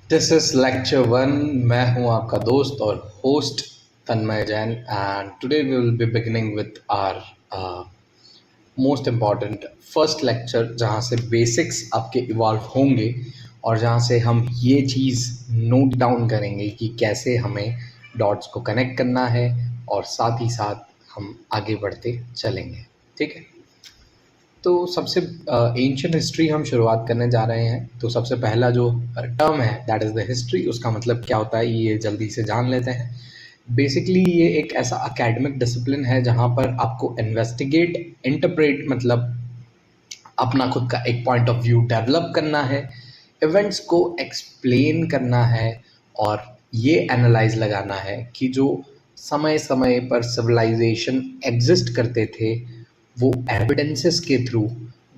This is lecture one. मैं हूं आपका दोस्त और host Tanmay Jain and today we will be beginning with our most important first lecture, जहां से बेसिक्स आपके इवॉल्व होंगे और जहां से हम ये चीज़ नोट डाउन करेंगे कि कैसे हमें डॉट्स को कनेक्ट करना है और साथ ही साथ हम आगे बढ़ते चलेंगे। ठीक है, तो सबसे एंशियंट हिस्ट्री हम शुरुआत करने जा रहे हैं। तो सबसे पहला जो टर्म है दैट इज़ द हिस्ट्री, उसका मतलब क्या होता है ये जल्दी से जान लेते हैं। बेसिकली ये एक ऐसा एकेडमिक डिसिप्लिन है जहाँ पर आपको इन्वेस्टिगेट, इंटरप्रेट मतलब अपना खुद का एक पॉइंट ऑफ व्यू डेवलप करना है, इवेंट्स को एक्सप्लेन करना है और ये एनालाइज लगाना है कि जो समय समय पर सिविलाइजेशन एग्जिस्ट करते थे वो एविडेंसेस के थ्रू,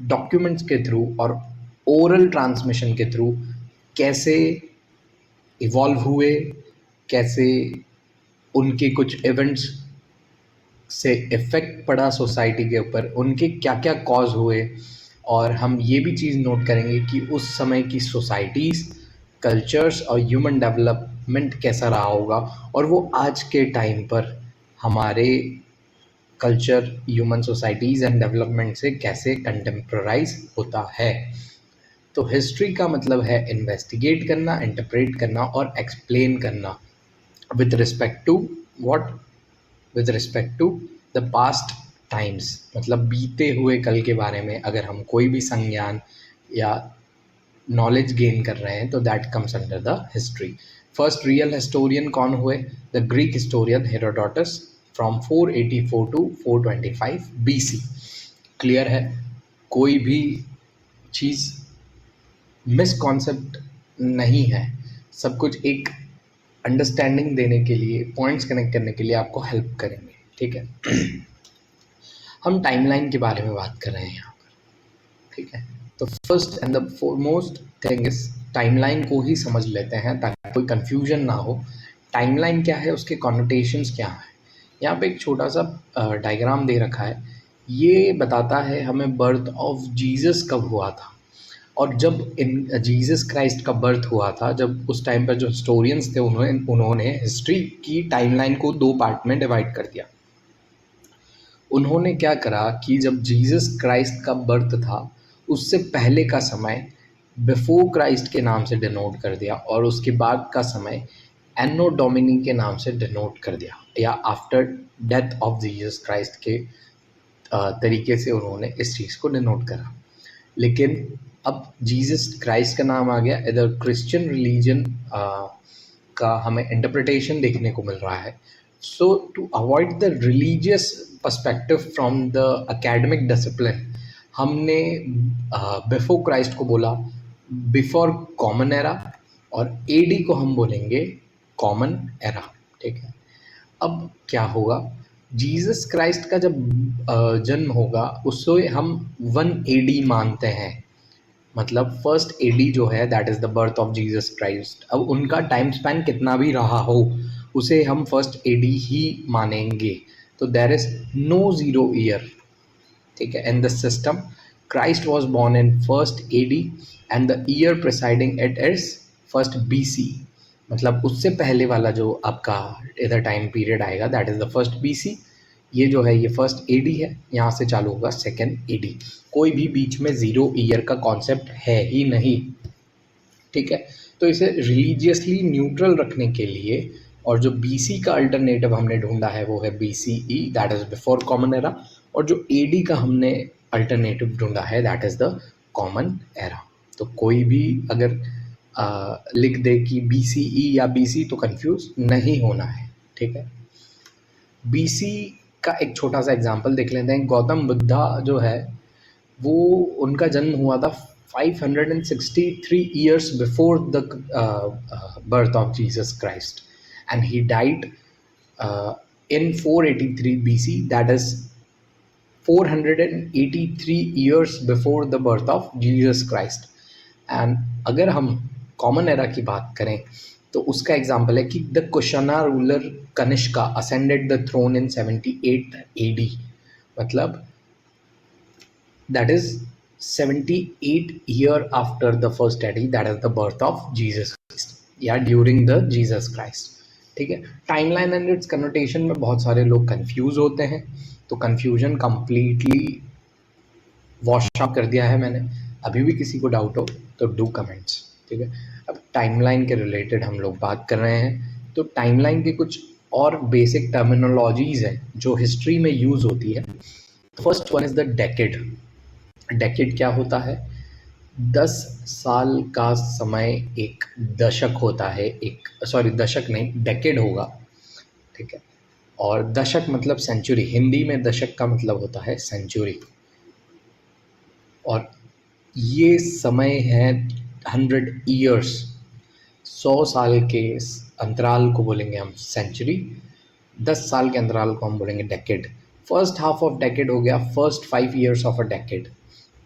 डॉक्यूमेंट्स के थ्रू और ओरल ट्रांसमिशन के थ्रू कैसे इवॉल्व हुए, कैसे उनके कुछ इवेंट्स से इफ़ेक्ट पड़ा सोसाइटी के ऊपर, उनके क्या क्या कॉज हुए। और हम ये भी चीज़ नोट करेंगे कि उस समय की सोसाइटीज़, कल्चर्स और ह्यूमन डेवलपमेंट कैसा रहा होगा और वो आज के टाइम पर हमारे culture, human societies and development से कैसे कंटेम्पराइज होता है। तो हिस्ट्री का मतलब है इन्वेस्टिगेट करना, इंटरप्रेट करना और एक्सप्लेन करना with respect to what, with respect to the past times, मतलब बीते हुए कल के बारे में अगर हम कोई भी संज्ञान या नॉलेज गेन कर रहे हैं तो that comes under the history. First real historian कौन हुए? The Greek historian Herodotus from 484 to 425 BC। Clear है? कोई भी चीज़ मिसकॉन्सेप्ट नहीं है, सब कुछ एक अंडरस्टैंडिंग देने के लिए, पॉइंट्स कनेक्ट करने के लिए आपको हेल्प करेंगे। ठीक है, हम टाइमलाइन के बारे में बात कर रहे हैं यहाँ पर। ठीक है, तो first and the foremost thing is timeline को ही समझ लेते हैं ताकि कोई कंफ्यूजन ना हो। टाइमलाइन क्या है, उसके कॉनोटेशंस क्या है। यहाँ पे एक छोटा सा डायग्राम दे रखा है, ये बताता है हमें बर्थ ऑफ जीसस कब हुआ था। और जब इन जीसस क्राइस्ट का बर्थ हुआ था, जब उस टाइम पर जो हिस्टोरियंस थे उन्होंने हिस्ट्री की टाइमलाइन को दो पार्ट में डिवाइड कर दिया। उन्होंने क्या करा कि जब जीसस क्राइस्ट का बर्थ था उससे पहले का समय बिफोर क्राइस्ट के नाम से डिनोट कर दिया और उसके बाद का समय एनो डोमिनी के नाम से डिनोट कर दिया, या after death of Jesus Christ के तरीके से उन्होंने इस चीज़ को डिनोट करा। लेकिन अब जीसस क्राइस्ट का नाम आ गया, इधर क्रिश्चियन रिलीजन का हमें इंटरप्रिटेशन देखने को मिल रहा है। So to avoid the religious perspective from the academic discipline, हमने बिफोर क्राइस्ट को बोला बिफोर कॉमन एरा और एडी को हम बोलेंगे कॉमन एरा। ठीक है, अब क्या होगा, जीसस क्राइस्ट का जब जन्म होगा उसे हम 1 AD मानते हैं, मतलब फर्स्ट एडी जो है that is the birth of Jesus Christ. अब उनका टाइम स्पैन कितना भी रहा हो उसे हम फर्स्ट एडी ही मानेंगे। तो there is no zero year. ठीक है, in this system Christ was born in first AD and the year preceding it is first BC। मतलब उससे पहले वाला जो आपका इधर टाइम पीरियड आएगा that is the first BC। ये जो है ये फर्स्ट एडी है, यहाँ से चालू होगा सेकेंड एडी। कोई भी बीच में ज़ीरो ईयर का कॉन्सेप्ट है ही नहीं। ठीक है, तो इसे रिलीजियसली न्यूट्रल रखने के लिए और जो BC का अल्टरनेटिव हमने ढूंढा है वो है BCE that is before common era, और जो AD का हमने अल्टरनेटिव ढूंढा है that is the common era. तो कोई भी अगर लिख दे कि BCE या BC तो कंफ्यूज नहीं होना है। ठीक है, BC का एक छोटा सा एग्जांपल देख लेते हैं। गौतम बुद्धा जो है वो, उनका जन्म हुआ था 563 years before the birth of Jesus Christ, and he died in 483 BC, that is 483 years before the birth of Jesus Christ। And अगर हम कॉमन एरा की बात करें तो उसका एग्जाम्पल है कि the Kushana ruler Kanishka ascended the throne in 78 AD, मतलब that is 78 year after the first AD, that is the birth of Jesus Christ। या ड्यूरिंग द जीसस क्राइस्ट। ठीक है, टाइमलाइन एंड इट्स कनोटेशन में बहुत सारे लोग कंफ्यूज होते हैं, तो कंफ्यूजन कंप्लीटली वॉश आउट कर दिया है मैंने। अभी भी किसी को डाउट हो तो डू कमेंट्स। ठीक है, अब टाइमलाइन के रिलेटेड हम लोग बात कर रहे हैं, तो टाइमलाइन के कुछ और बेसिक टर्मिनोलॉजीज हैं जो हिस्ट्री में यूज़ होती है। First one is the decade. Decade क्या होता है? 10 साल का समय एक दशक होता है, एक सॉरी दशक नहीं, डेकेड होगा। ठीक है, और दशक मतलब सेंचुरी, हिंदी में दशक का मतलब होता है सेंचुरी। और ये समय है 100 ईयर्स, 100 साल के अंतराल को बोलेंगे हम सेंचुरी, 10 साल के अंतराल को हम बोलेंगे decade. First half of decade हो गया first 5 years of a decade.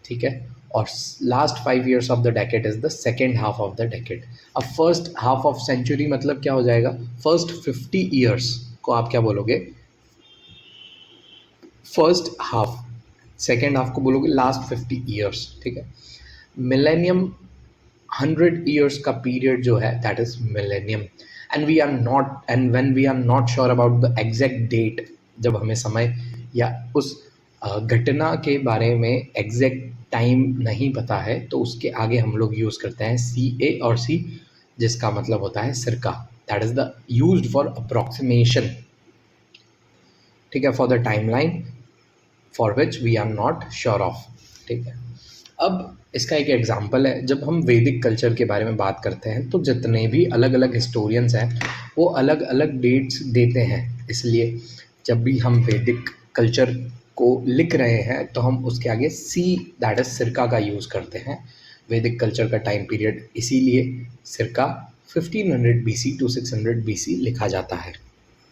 ठीक है, और last 5 years of the decade is the second half of the decade. अब फर्स्ट हाफ ऑफ सेंचुरी मतलब क्या हो जाएगा? फर्स्ट 50 ईयर्स को आप क्या बोलोगे? First half. सेकेंड हाफ को बोलोगे लास्ट 50 ईयर्स। ठीक है, मिलेनियम 100 ईयर्स का पीरियड जो है that is millennium. And we are not and when we are not sure about the exact date, जब हमें समय या उस घटना के बारे में एग्जैक्ट टाइम नहीं पता है, तो उसके आगे हम लोग यूज़ करते हैं CA और C, जिसका मतलब होता है सिरका। That is the used for approximation. ठीक है, for the timeline for which we are not sure of. ठीक है, अब इसका एक एग्जाम्पल है, जब हम वैदिक कल्चर के बारे में बात करते हैं तो जितने भी अलग अलग हिस्टोरियंस हैं वो अलग अलग डेट्स देते हैं। इसलिए जब भी हम वैदिक कल्चर को लिख रहे हैं तो हम उसके आगे C दैट इज सिरका का यूज़ करते हैं। वैदिक कल्चर का टाइम पीरियड इसीलिए सिरका 1500 BC टू 600 BC लिखा जाता है।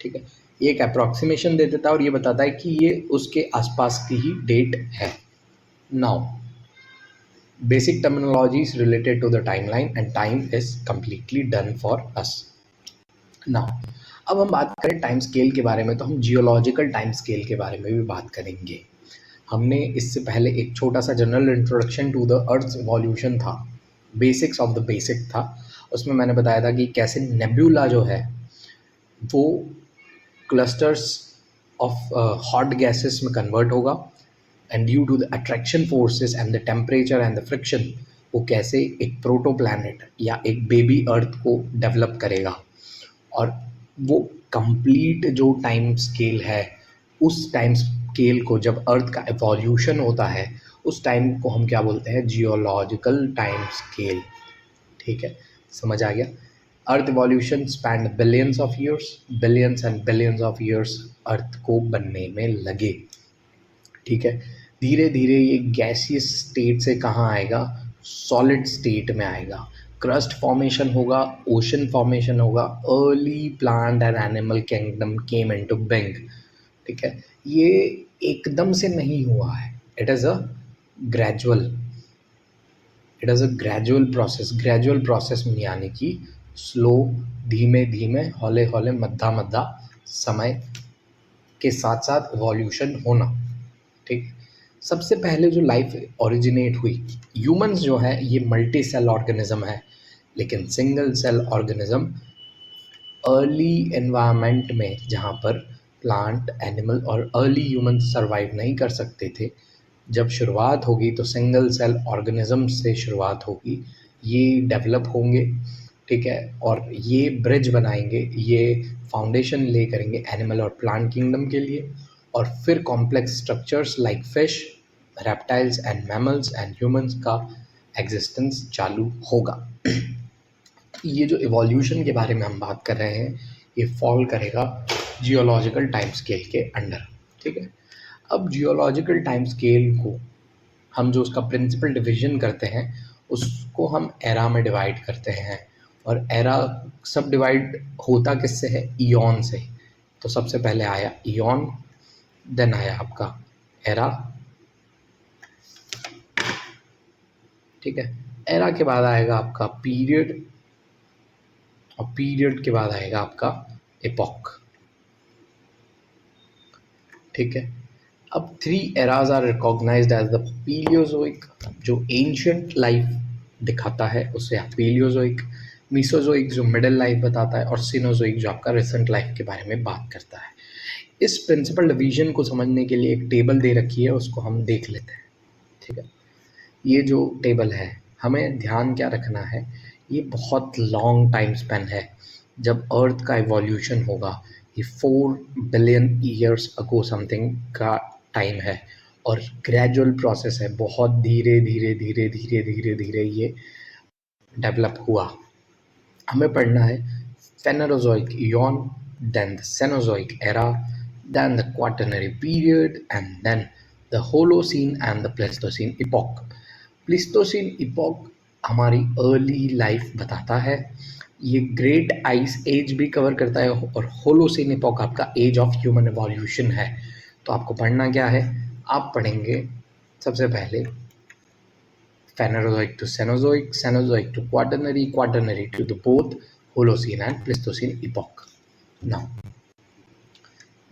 ठीक है, ये एक अप्रॉक्सीमेशन दे देता है और ये बताता है कि ये उसके आसपास की ही डेट है। Now basic terminologies related to the timeline and time is completely done for us now। अब हम बात करें टाइम स्केल के बारे में, तो हम जियोलॉजिकल टाइम स्केल के बारे में भी बात करेंगे। हमने इससे पहले एक छोटा सा general introduction to the earth evolution था, बेसिक्स ऑफ द बेसिक था। उसमें मैंने बताया था कि कैसे नेब्यूला जो है वो क्लस्टर्स ऑफ हॉट गैसेस में कन्वर्ट होगा, and due to the attraction forces and the temperature and the friction वो कैसे एक प्रोटो प्लैनेट या एक बेबी अर्थ को डेवलप करेगा। और वो कंप्लीट जो टाइम स्केल है, उस टाइम स्केल को जब अर्थ का एवोल्यूशन होता है उस टाइम को हम क्या बोलते हैं? Geological time scale. ठीक है, समझ आ गया? Earth evolution span billions of years, billions and billions of years earth को बनने में लगे। ठीक है, धीरे धीरे ये गैसियस स्टेट से कहाँ आएगा? सॉलिड स्टेट में आएगा। क्रस्ट फॉर्मेशन होगा, ओशन फॉर्मेशन होगा, early plant and animal kingdom came into being. ठीक है, ये एकदम से नहीं हुआ है, it is a gradual process. Gradual process यानी कि स्लो, धीमे धीमे, हौले हौले, मद्दा मद्दा समय के साथ साथ इवोल्यूशन होना। ठीक, सबसे पहले जो लाइफ ओरिजिनेट हुई, ह्यूमंस जो है ये मल्टी सेल ऑर्गेनिज्म है, लेकिन single cell organism early environment में जहाँ पर प्लांट, एनिमल और अर्ली ह्यूमन सर्वाइव नहीं कर सकते थे, जब शुरुआत होगी तो सिंगल सेल ऑर्गेनिज्म से शुरुआत होगी, ये डेवलप होंगे। ठीक है, और ये ब्रिज बनाएंगे, ये फाउंडेशन ले करेंगे एनिमल और प्लांट किंगडम के लिए, और फिर complex structures like fish, reptiles and mammals and humans का एग्जिस्टेंस चालू होगा। ये जो इवोल्यूशन के बारे में हम बात कर रहे हैं ये फॉल करेगा जियोलॉजिकल टाइम स्केल के अंडर। ठीक है, अब जियोलॉजिकल टाइम स्केल को हम जो उसका प्रिंसिपल डिवीजन करते हैं उसको हम एरा में डिवाइड करते हैं, और एरा सब डिवाइड होता किससे है? ईयॉन से। तो सबसे पहले आया ईयॉन, देन आया आपका एरा। ठीक है, एरा के बाद आएगा आपका पीरियड, और पीरियड के बाद आएगा आपका एपॉक। ठीक है, अब 3 eras are recognised as the Palaeozoic, जो एंशियंट लाइफ दिखाता है उसे आप पीलियोजोइक, मीसोजोइक जो मिडिल लाइफ बताता है, और सिनोजोइक जो आपका रिसेंट लाइफ के बारे में बात करता है। इस प्रिंसिपल डिवीजन को समझने के लिए एक टेबल दे रखी है, उसको हम देख लेते हैं। ठीक है, ये जो टेबल है, हमें ध्यान क्या रखना है, ये बहुत लॉन्ग टाइम स्पेन है। जब अर्थ का इवोल्यूशन होगा, ये 4 बिलियन ईयर्स अगो समथिंग का टाइम है, और ग्रेजुअल प्रोसेस है, बहुत धीरे धीरे धीरे धीरे धीरे धीरे ये डेवलप हुआ। हमें पढ़ना है Phanerozoic eon, then the Cenozoic era, then the Quaternary period, and then the Holocene and the Pleistocene epoch. Pleistocene epoch हमारी अर्ली लाइफ बताता है। ये ग्रेट आइस एज भी कवर करता है, और होलोसिन इपॉक आपका एज ऑफ ह्यूमन एवोल्यूशन है। तो आपको पढ़ना क्या है, आप पढ़ेंगे सबसे पहले Phanerozoic to Cenozoic, Cenozoic to Quaternary, Quaternary to the both Holocene and Pleistocene epoch. Now,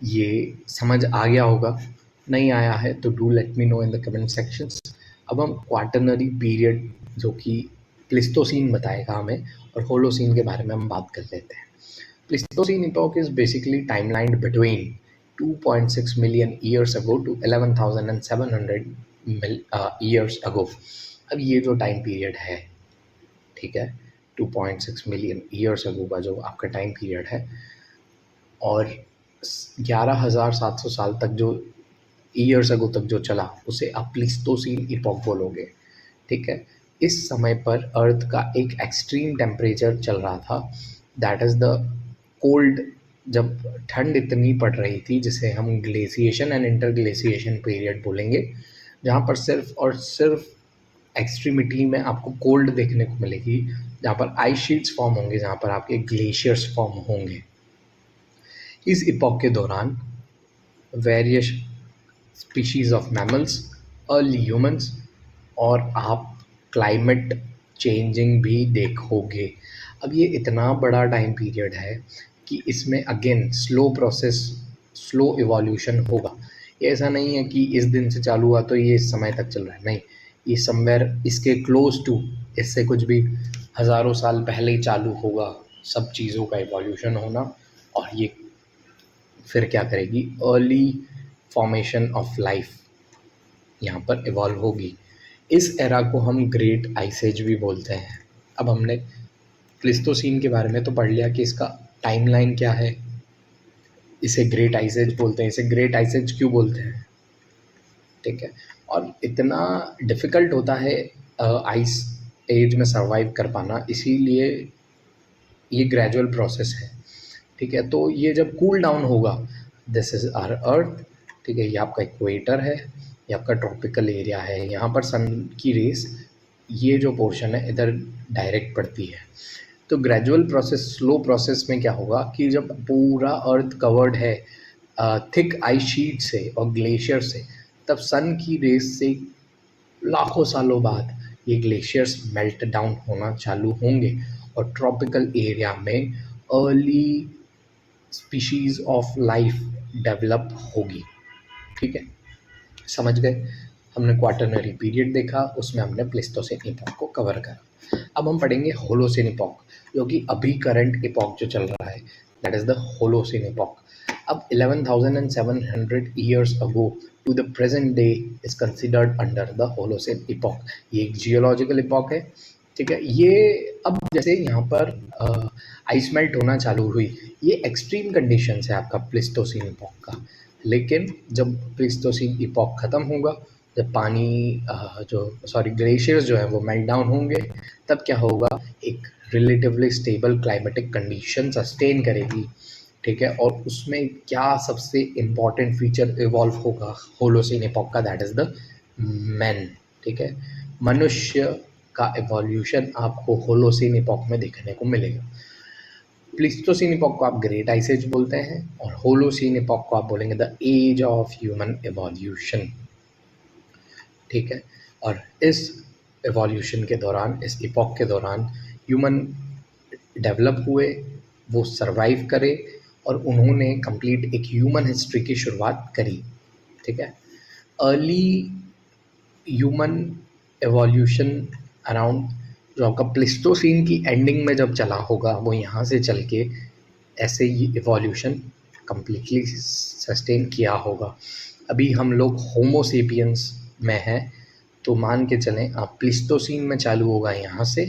ये समझ आ गया होगा, नहीं आया है तो do let me know in the comment sections. अब हम क्वाटरनरी पीरियड जो कि प्लिस्टोसीन बताएगा हमें, और होलोसीन के बारे में हम बात कर लेते हैं। Pleistocene epoch is basically timeline between 2.6 million years ago to 11,700 years ago. अब ये जो टाइम पीरियड है, ठीक है, 2.6 मिलियन ईयर्स अगो का जो आपका टाइम पीरियड है, और 11,700 साल तक जो ईयर्स अगो तक जो चला, उसे आप प्लिस्टोसीन इपॉक बोलोगे। ठीक है, इस समय पर अर्थ का एक एक्सट्रीम टेम्परेचर चल रहा था, दैट इज़ द कोल्ड। जब ठंड इतनी पड़ रही थी, जिसे हम ग्लेशिएशन एंड इंटरग्लेशिएशन पीरियड बोलेंगे, जहाँ पर सिर्फ और सिर्फ एक्सट्रीमिटी में आपको कोल्ड देखने को मिलेगी, जहाँ पर आइस शीट्स फॉर्म होंगे, जहाँ पर आपके ग्लेशियर्स फॉर्म होंगे। इस इपॉक के दौरान various species of mammals, early humans, और आप क्लाइमेट चेंजिंग भी देखोगे। अब ये इतना बड़ा टाइम पीरियड है कि इसमें again slow process, slow evolution होगा। ये ऐसा नहीं है कि इस दिन से चालू हुआ तो ये इस समय तक चल रहा है, नहीं, ये समवेयर इसके क्लोज टू, इससे कुछ भी हज़ारों साल पहले ही चालू होगा सब चीज़ों का इवोल्यूशन होना, और ये फिर क्या करेगी, अर्ली फॉर्मेशन ऑफ लाइफ यहाँ पर इवॉल्व होगी। इस एरा को हम ग्रेट आइस एज भी बोलते हैं। अब हमने प्लिस्टोसीन के बारे में तो पढ़ लिया कि इसका टाइमलाइन क्या है, इसे ग्रेट आइस एज बोलते हैं। इसे ग्रेट आइस एज क्यों बोलते हैं, ठीक है, और इतना डिफ़िकल्ट होता है आइस एज में सर्वाइव कर पाना, इसीलिए ये ग्रेजुअल प्रोसेस है। ठीक है, तो ये जब कूल डाउन होगा, दिस इज़ आवर अर्थ। ठीक है, ये आपका इक्वेटर है, ये आपका ट्रॉपिकल एरिया है, यहाँ पर सन की रेस, ये जो पोर्शन है इधर डायरेक्ट पड़ती है। तो ग्रेजुअल प्रोसेस, स्लो प्रोसेस में क्या होगा कि जब पूरा अर्थ कवर्ड है थिक आइस शीट से और ग्लेशियर से, तब सन की रेस से लाखों सालों बाद ये ग्लेशियर्स मेल्ट डाउन होना चालू होंगे, और ट्रॉपिकल एरिया में early species of life develop होगी। ठीक है, समझ गए। हमने क्वाटरनरी पीरियड देखा, उसमें हमने प्लिस्टोसिन इपॉक को कवर करा। अब हम पढ़ेंगे होलोसिन इपॉक, जो कि अभी करंट इपॉक जो चल रहा है, that is the Holocene epoch. अब 11,700 years ago to the present day is considered under the Holocene epoch. ये एक जियोलॉजिकल इपॉक है। ठीक है, ये अब जैसे यहाँ पर आइस मेल्ट होना चालू हुई, ये एक्सट्रीम कंडीशंस है आपका प्लिस्टोसिन इपॉक का। लेकिन जब प्लिस्टोसिन इपॉक ख़त्म होगा, जब पानी ग्लेशियर्स जो है वो मेल्ट डाउन होंगे, तब क्या होगा, एक relatively stable climatic condition sustain करेगी। ठीक है, और उसमें क्या सबसे इम्पॉर्टेंट फीचर इवॉल्व होगा होलोसिन इपॉक का, दैट इज़ द मैन। ठीक है, मनुष्य का इवोल्यूशन आपको होलोसिन इपॉक में देखने को मिलेगा। प्लिस्टोसिन इपॉक को आप ग्रेट आइस एज बोलते हैं, और होलोसिन इपॉक को आप बोलेंगे the age of human evolution. ठीक है, और इस एवोल्यूशन के दौरान, इस इपॉक के दौरान ह्यूमन डेवलप हुए, वो सरवाइव करे, और उन्होंने कंप्लीट एक ह्यूमन हिस्ट्री की शुरुआत करी। ठीक है, अर्ली ह्यूमन एवोल्यूशन अराउंड जो आपका प्लिस्टोसीन की एंडिंग में जब चला होगा वो यहाँ से चल के ऐसे ही इवोल्यूशन कम्प्लीटली सस्टेन किया होगा। अभी हम लोग होमोसेपियंस में हैं, तो मान के चलें आप प्लिस्टोसीन में चालू होगा यहाँ से,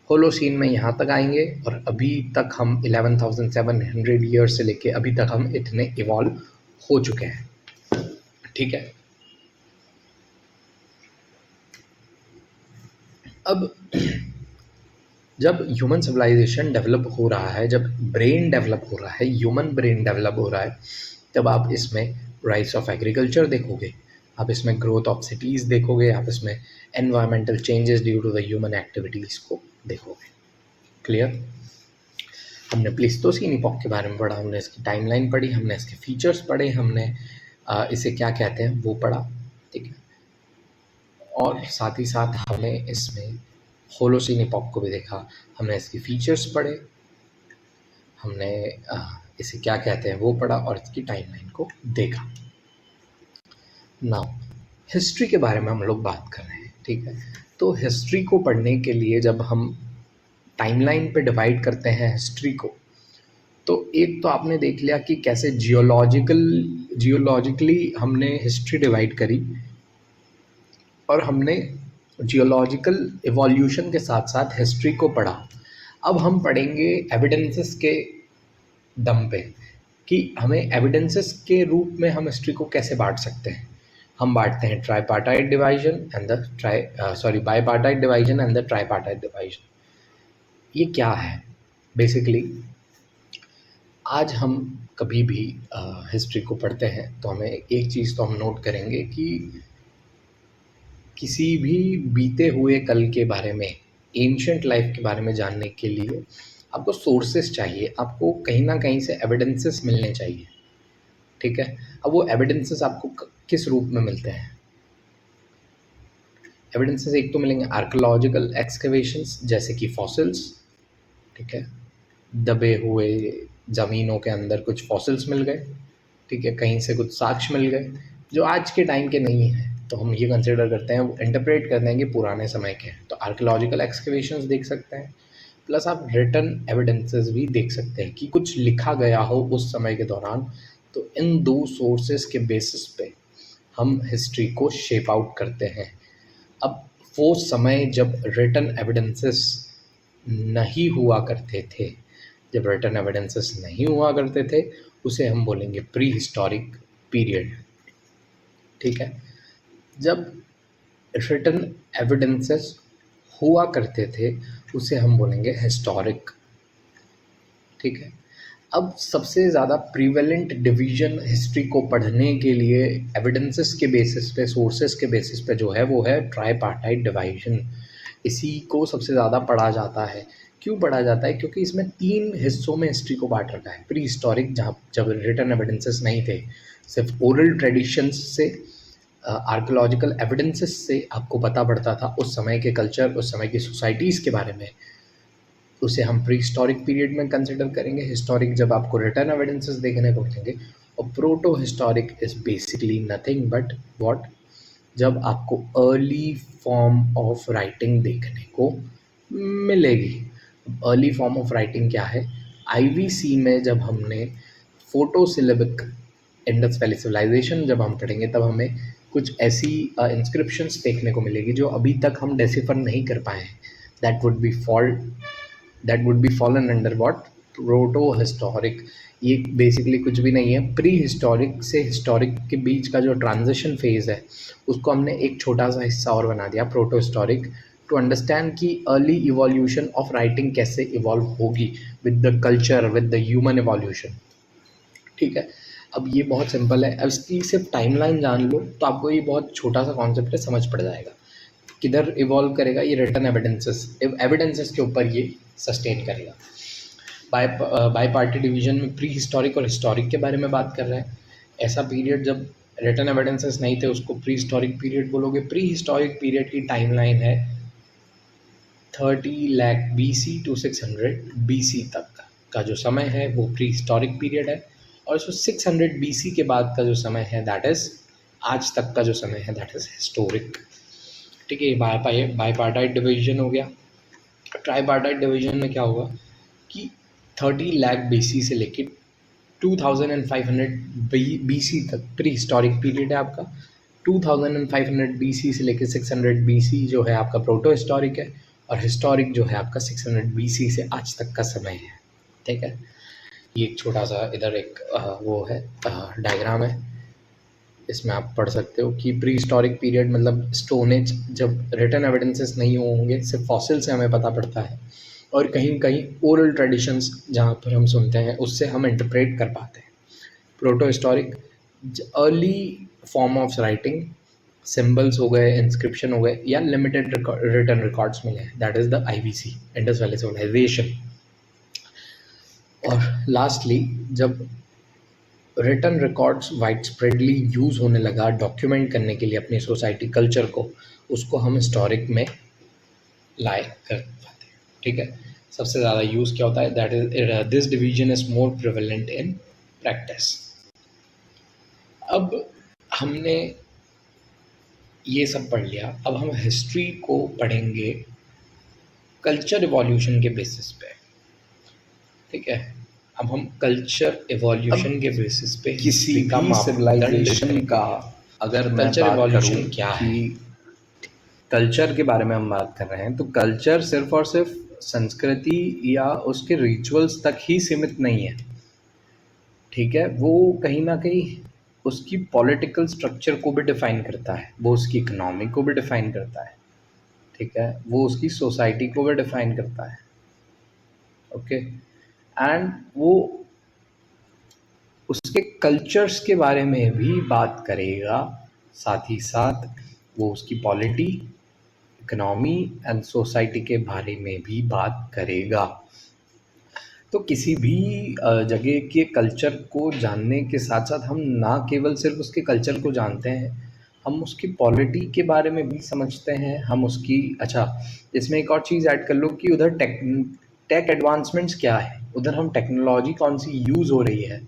होलोसीन में यहाँ तक आएंगे और अभी तक हम 11,700 ईयर्स से लेके अभी तक हम इतने इवॉल्व हो चुके हैं। ठीक है, अब जब ह्यूमन सिविलाइजेशन डेवलप हो रहा है, जब ब्रेन डेवलप हो रहा है, ह्यूमन ब्रेन डेवलप हो रहा है, तब आप इसमें राइज ऑफ एग्रीकल्चर देखोगे, आप इसमें ग्रोथ ऑफ सिटीज़ देखोगे, आप इसमें environmental changes due to the human activities को देखोगे। क्लियर? हमने प्लिस्टोसीन इपॉक के बारे में पढ़ा, हमने इसकी टाइमलाइन पढ़ी, हमने इसके फीचर्स पढ़े, हमने इसे क्या कहते हैं वो पढ़ा। ठीक है, और साथ ही साथ हमने इसमें होलोसीन इपॉक को भी देखा, हमने इसकी फीचर्स पढ़े, हमने इसे क्या कहते हैं वो पढ़ा और इसकी टाइमलाइन को देखा। नाउ हिस्ट्री के बारे में हम लोग बात कर रहे हैं। ठीक है, तो हिस्ट्री को पढ़ने के लिए जब हम टाइमलाइन पे डिवाइड करते हैं हिस्ट्री को, तो एक तो आपने देख लिया कि कैसे जियोलॉजिकली हमने हिस्ट्री डिवाइड करी और हमने जियोलॉजिकल इवोल्यूशन के साथ साथ हिस्ट्री को पढ़ा। अब हम पढ़ेंगे एविडेंसेस के दम पे कि हमें एविडेंसेस के रूप में हम हिस्ट्री को कैसे बांट सकते हैं। हम बांटते हैं tripartite division and the bipartite division and the tripartite division. ये क्या है बेसिकली? आज हम कभी भी हिस्ट्री को पढ़ते हैं तो हमें एक चीज़ तो हम नोट करेंगे कि किसी भी बीते हुए कल के बारे में, एंशिएंट लाइफ के बारे में जानने के लिए आपको सोर्सेस चाहिए, आपको कहीं ना कहीं से एविडेंसेस मिलने चाहिए। ठीक है, अब वो एविडेंसेस आपको किस रूप में मिलते हैं? एविडेंसेस एक तो मिलेंगे आर्कियोलॉजिकल एक्सकवेशंस जैसे कि फॉसिल्स। ठीक है, दबे हुए ज़मीनों के अंदर कुछ फॉसिल्स मिल गए। ठीक है, कहीं से कुछ साक्ष्य मिल गए जो आज के टाइम के नहीं हैं, तो हम ये कंसिडर करते हैं, वो इंटरप्रेट करते हैं कि पुराने समय के हैं। तो आर्कियोलॉजिकल एक्सकवेशंस देख सकते हैं, प्लस आप रिटन एविडेंसेस भी देख सकते हैं कि कुछ लिखा गया हो उस समय के दौरान। तो इन दो सोर्सेस के बेसिस पे हम हिस्ट्री को शेप आउट करते हैं। अब वो समय जब रिटन एविडेंसेस नहीं हुआ करते थे, जब रिटन एविडेंसेस नहीं हुआ करते थे, उसे हम बोलेंगे प्री हिस्टोरिक पीरियड। ठीक है, जब रिटन एविडेंसेस हुआ करते थे उसे हम बोलेंगे हिस्टोरिक। ठीक है, अब सबसे ज़्यादा प्रीवेलेंट डिवीजन हिस्ट्री को पढ़ने के लिए एविडेंसेस के बेसिस पे, सोर्सेस के बेसिस पे जो है वो है ट्राईपार्टाइट डिवीजन। इसी को सबसे ज़्यादा पढ़ा जाता है। क्यों पढ़ा जाता है? क्योंकि इसमें 3 हिस्सों में हिस्ट्री को बांट रखा है। प्री हिस्टोरिक, जहाँ जब रिटन एविडेंसेस नहीं थे, सिर्फ ओरल ट्रेडिशंस से, आर्कियोलॉजिकल एविडेंसेस से आपको पता पड़ता था उस समय के कल्चर, उस समय की सोसाइटीज़ के बारे में, उसे हम प्री हिस्टोरिक पीरियड में कंसिडर करेंगे। हिस्टोरिक जब आपको रिटर्न एविडेंसेस देखने को मिलेंगे। और proto historic is basically nothing but what, जब आपको अर्ली फॉर्म ऑफ राइटिंग देखने को मिलेगी। अर्ली फॉर्म ऑफ राइटिंग क्या है? आईवीसी में जब हमने फोटोसिलेबिक इंडस वैली सिविलाइजेशन जब हम पढ़ेंगे, तब हमें कुछ ऐसी इंस्क्रिप्शंस देखने को मिलेगी जो अभी तक हम डेसिफर नहीं कर पाए हैं। That would be fallen under what? Proto historic. ये बेसिकली कुछ भी नहीं है। प्री हिस्टोरिक से हिस्टोरिक के बीच का जो ट्रांजिशन फेज है, उसको हमने एक छोटा सा हिस्सा और बना दिया, प्रोटो हिस्टोरिक, टू अंडरस्टैंड कि अर्ली इवोल्यूशन ऑफ राइटिंग कैसे इवॉल्व होगी with the culture, with the human evolution. ठीक है, अब ये बहुत सिंपल है। अब इसकी सिर्फ टाइमलाइन जान लो तो आपको ये बहुत छोटा सा कॉन्सेप्ट है, समझ पड़ जाएगा किधर इवॉल्व करेगा। ये रिटन एविडेंसेस के ऊपर ये सस्टेन करेगा। बाय पार्टी डिवीजन में प्री हिस्टोरिक और हिस्टोरिक के बारे में बात कर रहे हैं। ऐसा पीरियड जब रिटन एविडेंसेस नहीं थे उसको प्री हिस्टोरिक पीरियड बोलोगे। प्री हिस्टोरिक पीरियड की टाइमलाइन है 30 लाख BC टू 600 BC तक का जो समय है वो प्री हिस्टोरिक पीरियड है। और इसको 600 BC के बाद का जो समय है, दैट इज़ आज तक का जो समय है, दैट इज़ हिस्टोरिक। ठीक है, बाईपार्टाइट डिवीजन हो गया। ट्राईपार्टाइट डिवीजन में क्या होगा कि 30 लाख बीसी से लेके 2500 बीसी तक प्री हिस्टोरिक पीरियड है आपका। 2500 बीसी से लेके 600 बीसी जो है आपका प्रोटो हिस्टोरिक है, और हिस्टोरिक जो है आपका 600 बीसी से आज तक का समय है। ठीक है, ये एक छोटा सा इधर एक वो है डायग्राम है, इसमें आप पढ़ सकते हो कि प्री हिस्टोरिक पीरियड मतलब स्टोन एज, जब रिटन एविडेंसेस नहीं होंगे, सिर्फ फॉसिल से हमें पता पड़ता है, और कहीं कहीं ओरल ट्रेडिशंस जहाँ पर हम सुनते हैं उससे हम इंटरप्रेट कर पाते हैं। Proto historic early form of writing, symbols हो गए, इंस्क्रिप्शन हो गए, या लिमिटेड रिटन रिकॉर्ड्स मिले हैं, that is the IVC, Indus valley civilisation. और लास्टली जब written records wide spreadly use होने लगा डॉक्यूमेंट करने के लिए अपनी सोसाइटी कल्चर को, उसको हम हिस्टोरिक में लाए कर पाते हैं। ठीक है, सबसे ज़्यादा यूज़ क्या होता है, that is this division is more prevalent in practice. अब हमने ये सब पढ़ लिया, अब हम हिस्ट्री को पढ़ेंगे कल्चर इवोल्यूशन के बेसिस पे। ठीक है, अब हम कल्चर इवोल्यूशन के बेसिस पे किसी हिस्ट्री का भी मापदंड सिविलाइजेशन का अगर मैं कल्चर बात इवोल्यूशन करूं क्या है, कि कल्चर के बारे में हम बात कर रहे हैं, तो कल्चर सिर्फ और सिर्फ संस्कृति या उसके रिचुअल्स तक ही सीमित नहीं है। ठीक है, वो कहीं ना कहीं उसकी पॉलिटिकल स्ट्रक्चर को भी डिफाइन करता है, वो उसकी इकोनॉमी को भी डिफाइन करता है। ठीक है, वो उसकी सोसाइटी को भी डिफाइन करता है। ओके, एंड वो उसके कल्चर्स के बारे में भी बात करेगा, साथ ही साथ वो उसकी पॉलिटी, इकोनॉमी एंड सोसाइटी के बारे में भी बात करेगा। तो किसी भी जगह के कल्चर को जानने के साथ साथ हम ना केवल सिर्फ उसके कल्चर को जानते हैं, हम उसकी पॉलिटी के बारे में भी समझते हैं, हम उसकी इसमें एक और चीज़ ऐड कर लो कि उधर टेक एडवांसमेंट्स क्या है, उधर हम टेक्नोलॉजी कौन सी यूज़ हो रही है।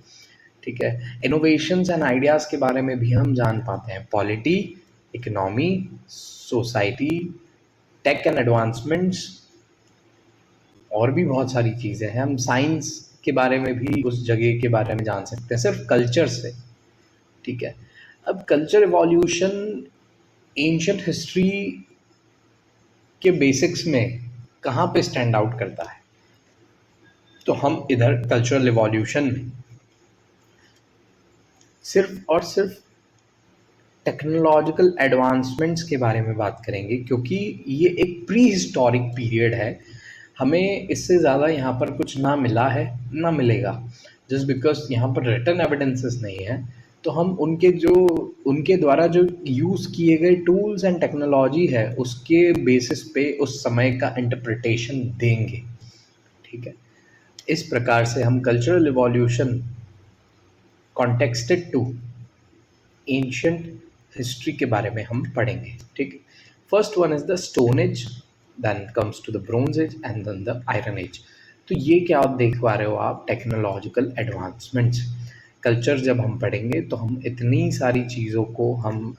ठीक है, इनोवेशंस एंड आइडियाज़ के बारे में भी हम जान पाते हैं, polity, economy, society, tech and advancements, और भी बहुत सारी चीज़ें हैं। हम साइंस के बारे में भी उस जगह के बारे में जान सकते हैं सिर्फ कल्चर से। ठीक है, अब कल्चर इवोल्यूशन एंशिएंट हिस्ट्री के बेसिक्स में कहाँ पे स्टैंड आउट करता है, तो हम इधर कल्चरल इवोल्यूशन में सिर्फ और सिर्फ टेक्नोलॉजिकल एडवांसमेंट्स के बारे में बात करेंगे, क्योंकि ये एक प्री हिस्टोरिक पीरियड है। हमें इससे ज़्यादा यहाँ पर कुछ ना मिला है ना मिलेगा, जस्ट बिकॉज यहाँ पर रिटन एविडेंसेस नहीं है, तो हम उनके द्वारा जो यूज़ किए गए टूल्स एंड टेक्नोलॉजी है उसके बेसिस पे उस समय का इंटरप्रिटेशन देंगे। ठीक है, इस प्रकार से हम cultural evolution contexted to ancient history के बारे में हम पढ़ेंगे। ठीक है, first one is the stone age, then comes to the bronze age and then the iron age. तो ये क्या आप देख पा रहे हो आप, टेक्नोलॉजिकल एडवांसमेंट्स। कल्चर जब हम पढ़ेंगे तो हम इतनी सारी चीज़ों को हम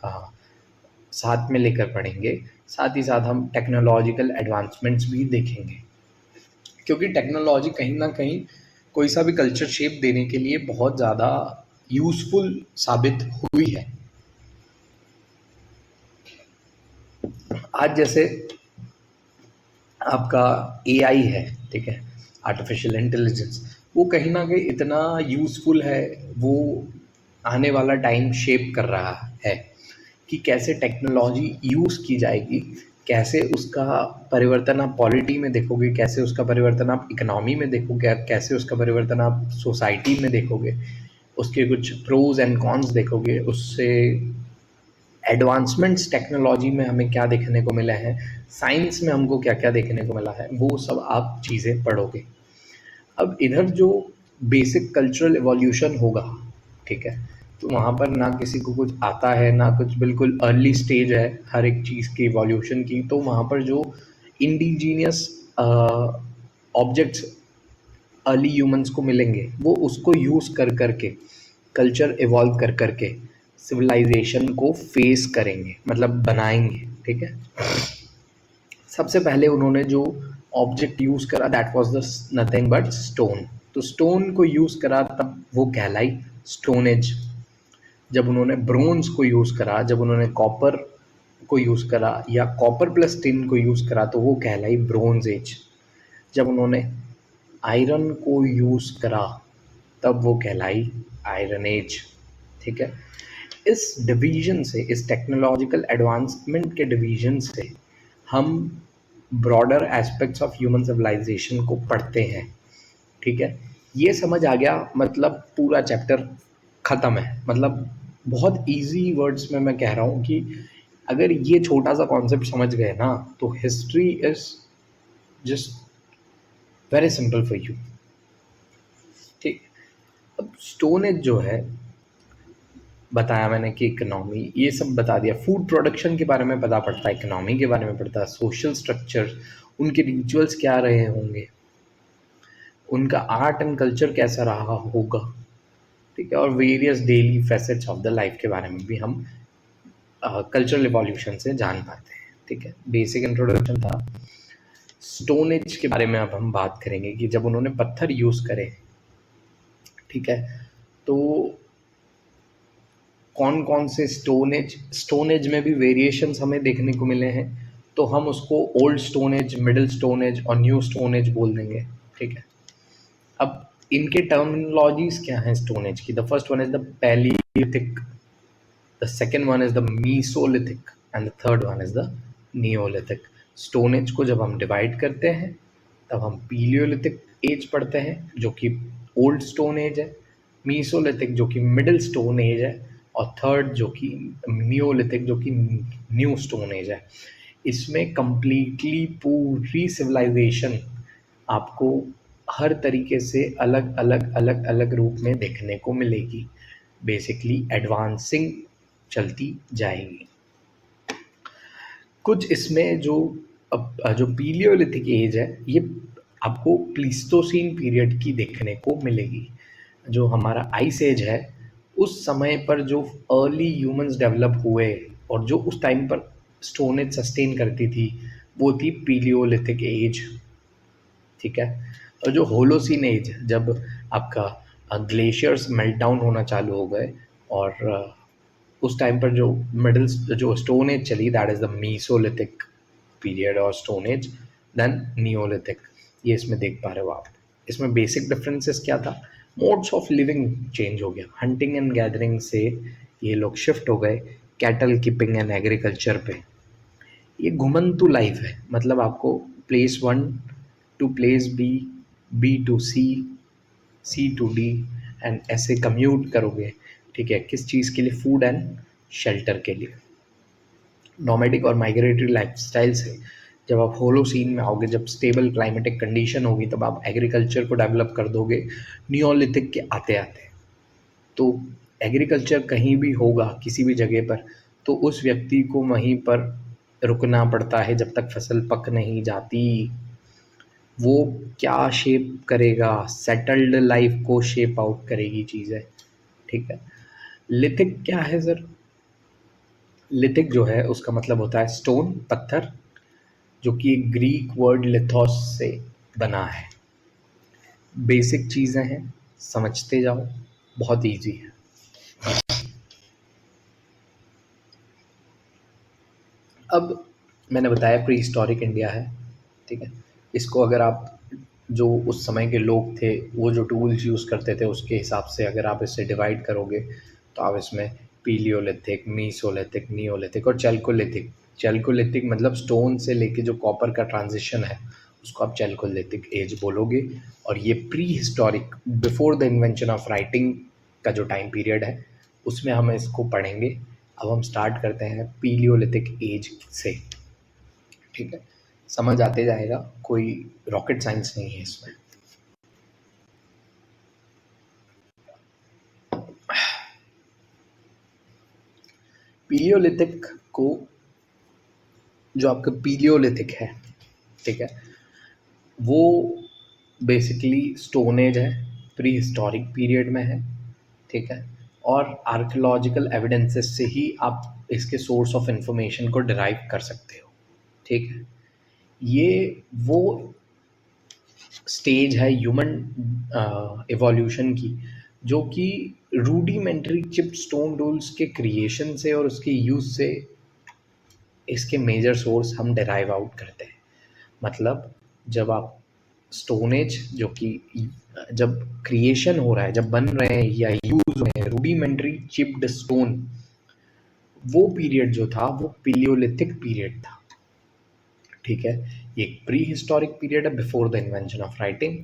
साथ में लेकर पढ़ेंगे, साथ ही साथ हम टेक्नोलॉजिकल एडवांसमेंट्स भी देखेंगे, क्योंकि टेक्नोलॉजी कहीं ना कहीं कोई सा भी कल्चर शेप देने के लिए बहुत ज़्यादा यूज़फुल साबित हुई है। आज जैसे आपका एआई है, ठीक है, आर्टिफिशियल इंटेलिजेंस, वो कहीं ना कहीं इतना यूज़फुल है, वो आने वाला टाइम शेप कर रहा है कि कैसे टेक्नोलॉजी यूज़ की जाएगी, कैसे उसका परिवर्तन आप पॉलिटी में देखोगे, कैसे उसका परिवर्तन आप इकोनॉमी में देखोगे, कैसे उसका परिवर्तन आप सोसाइटी में देखोगे, उसके कुछ प्रोज एंड कॉन्स देखोगे, उससे एडवांसमेंट्स टेक्नोलॉजी में हमें क्या देखने को मिला है, साइंस में हमको क्या क्या देखने को मिला है, वो सब आप चीज़ें पढ़ोगे। अब इधर जो बेसिक कल्चरल एवोल्यूशन होगा, ठीक है, तो वहाँ पर ना किसी को कुछ आता है ना कुछ, बिल्कुल अर्ली स्टेज है हर एक चीज़ की एवोल्यूशन की। तो वहाँ पर जो इंडिजीनियस ऑब्जेक्ट्स अर्ली ह्यूमंस को मिलेंगे, वो उसको यूज़ कर करके कल्चर इवॉल्व कर करके सिविलाइजेशन को फेस करेंगे, मतलब बनाएंगे। ठीक है, सबसे पहले उन्होंने जो ऑब्जेक्ट यूज़ करा, that was the nothing but stone. तो स्टोन को यूज़ करा तब वो कहलाई स्टोन एज। जब उन्होंने ब्रोंज को यूज़ करा, जब उन्होंने कॉपर को यूज़ करा या कॉपर प्लस टिन को यूज़ करा तो वो कहलाई ब्रोंज एज। जब उन्होंने आयरन को यूज़ करा तब वो कहलाई आयरन एज। ठीक है, इस डिवीजन से, इस टेक्नोलॉजिकल एडवांसमेंट के डिवीजन से हम broader aspects of human civilisation को पढ़ते हैं। ठीक है, ये समझ आ गया, मतलब पूरा चैप्टर ख़त्म है। मतलब बहुत इजी वर्ड्स में मैं कह रहा हूँ कि अगर ये छोटा सा कॉन्सेप्ट समझ गए ना तो history is just very simple for you. ठीक, अब स्टोन एज जो है, बताया मैंने कि इकोनॉमी, ये सब बता दिया, फूड प्रोडक्शन के बारे में पता पड़ता है, इकोनॉमी के बारे में पड़ता है, सोशल स्ट्रक्चर, उनके रिचुअल्स क्या रहे होंगे, उनका आर्ट एंड कल्चर कैसा रहा होगा। ठीक है, और various daily facets of the life के बारे में भी हम कल्चरल इवोल्यूशन से जान पाते हैं। ठीक है, बेसिक इंट्रोडक्शन था। स्टोन एज के बारे में अब हम बात करेंगे कि जब उन्होंने पत्थर यूज़ करे, ठीक है, तो कौन कौन से स्टोन एज में भी वेरिएशंस हमें देखने को मिले हैं। तो हम उसको old stone age, middle stone age और न्यू स्टोन एज बोल देंगे। ठीक है, अब इनके टर्मिनोलॉजीज क्या हैं स्टोन एज की। The first one is the Palaeolithic, the second one is the Mesolithic and the third one is the Neolithic. Stone age को जब हम डिवाइड करते हैं तब हम पीलियोलिथिक एज पढ़ते हैं जो कि ओल्ड स्टोन एज है, मीसोलिथिक जो कि मिडिल स्टोन एज है, और थर्ड जो कि नियोलिथिक जो कि न्यू स्टोन एज है। इसमें कंप्लीटली पूरी सिविलाइजेशन आपको हर तरीके से अलग अलग अलग अलग रूप में देखने को मिलेगी, बेसिकली एडवांसिंग चलती जाएगी। कुछ इसमें जो पीलियोलिथिक एज है ये आपको प्लीस्टोसीन पीरियड की देखने को मिलेगी। जो हमारा आइस एज है उस समय पर जो अर्ली ह्यूमंस डेवलप हुए और जो उस टाइम पर स्टोन एज सस्टेन करती थी वो थी पीलियोलिथिक एज। ठीक है, और जो होलोसीन एज, जब आपका ग्लेशियर्स मेल्ट डाउन होना चालू हो गए और उस टाइम पर जो स्टोन एज चली, that is the Mesolithic period और स्टोन एज, देन नियोलिथिक। ये इसमें देख पा रहे हो आप। इसमें बेसिक डिफरेंसेस क्या था, मोड्स ऑफ लिविंग चेंज हो गया, हंटिंग एंड गैदरिंग से ये लोग शिफ्ट हो गए कैटल कीपिंग एंड एग्रीकल्चर पे। ये घुमंतु लाइफ है, मतलब आपको place one to place B, B to C, C to D, and ऐसे कम्यूट करोगे। ठीक है, किस चीज़ के लिए, फूड एंड शेल्टर के लिए। नोमैडिक और माइग्रेटरी लाइफस्टाइल से जब आप होलोसीन में आओगे, जब स्टेबल क्लाइमेटिक कंडीशन होगी तब आप एग्रीकल्चर को डेवलप कर दोगे नियोलिथिक के आते आते। तो एग्रीकल्चर कहीं भी होगा किसी भी जगह पर तो उस व्यक्ति को वहीं पर रुकना पड़ता है जब तक फसल पक नहीं जाती। वो क्या शेप करेगा, सेटल्ड लाइफ को शेप आउट करेगी चीज़ें। ठीक है, लिथिक क्या है सर? लिथिक जो है उसका मतलब होता है स्टोन, पत्थर, जो कि एक ग्रीक वर्ड लिथोस से बना है। बेसिक चीज़ें हैं, समझते जाओ, बहुत इजी है। अब मैंने बताया प्री हिस्टोरिक इंडिया है। ठीक है, इसको अगर आप जो उस समय के लोग थे वो जो टूल्स यूज़ करते थे उसके हिसाब से अगर आप इसे डिवाइड करोगे तो आप इसमें पीलियोलिथिक, मीसोलिथिक, नियोलिथिक और चैल्कोलिथिक, चैल्कोलिथिक मतलब स्टोन से लेके जो कॉपर का ट्रांजिशन है उसको आप चैल्कोलिथिक एज बोलोगे। और ये pre historic, before the invention of writing का जो टाइम पीरियड है उसमें हम इसको पढ़ेंगे। अब हम स्टार्ट करते हैं पीलियोलिथिक एज से। ठीक है, समझ आते जाएगा, कोई रॉकेट साइंस नहीं है इसमें। पीलियोलिथिक को, जो आपका पीलियोलिथिक है, ठीक है, वो बेसिकली स्टोन एज है, प्री हिस्टोरिक पीरियड में है। ठीक है, और आर्कियोलॉजिकल एविडेंसेस से ही आप इसके सोर्स ऑफ इंफॉर्मेशन को डिराइव कर सकते हो। ठीक है, ये वो स्टेज है ह्यूमन इवोल्यूशन की, जो कि रूडिमेंट्री चिप स्टोन टूल्स के क्रिएशन से और उसके यूज़ से इसके मेजर सोर्स हम डिराइव आउट करते हैं। मतलब जब आप स्टोन एज जो कि जब क्रिएशन हो रहा है, जब बन रहे हैं या यूज हो रहे हैं रूडिमेंट्री चिप्ड स्टोन, वो पीरियड जो था वो पिलियोलिथिक पीरियड था। ठीक है, ये एक प्री हिस्टोरिक पीरियड है before the invention of writing,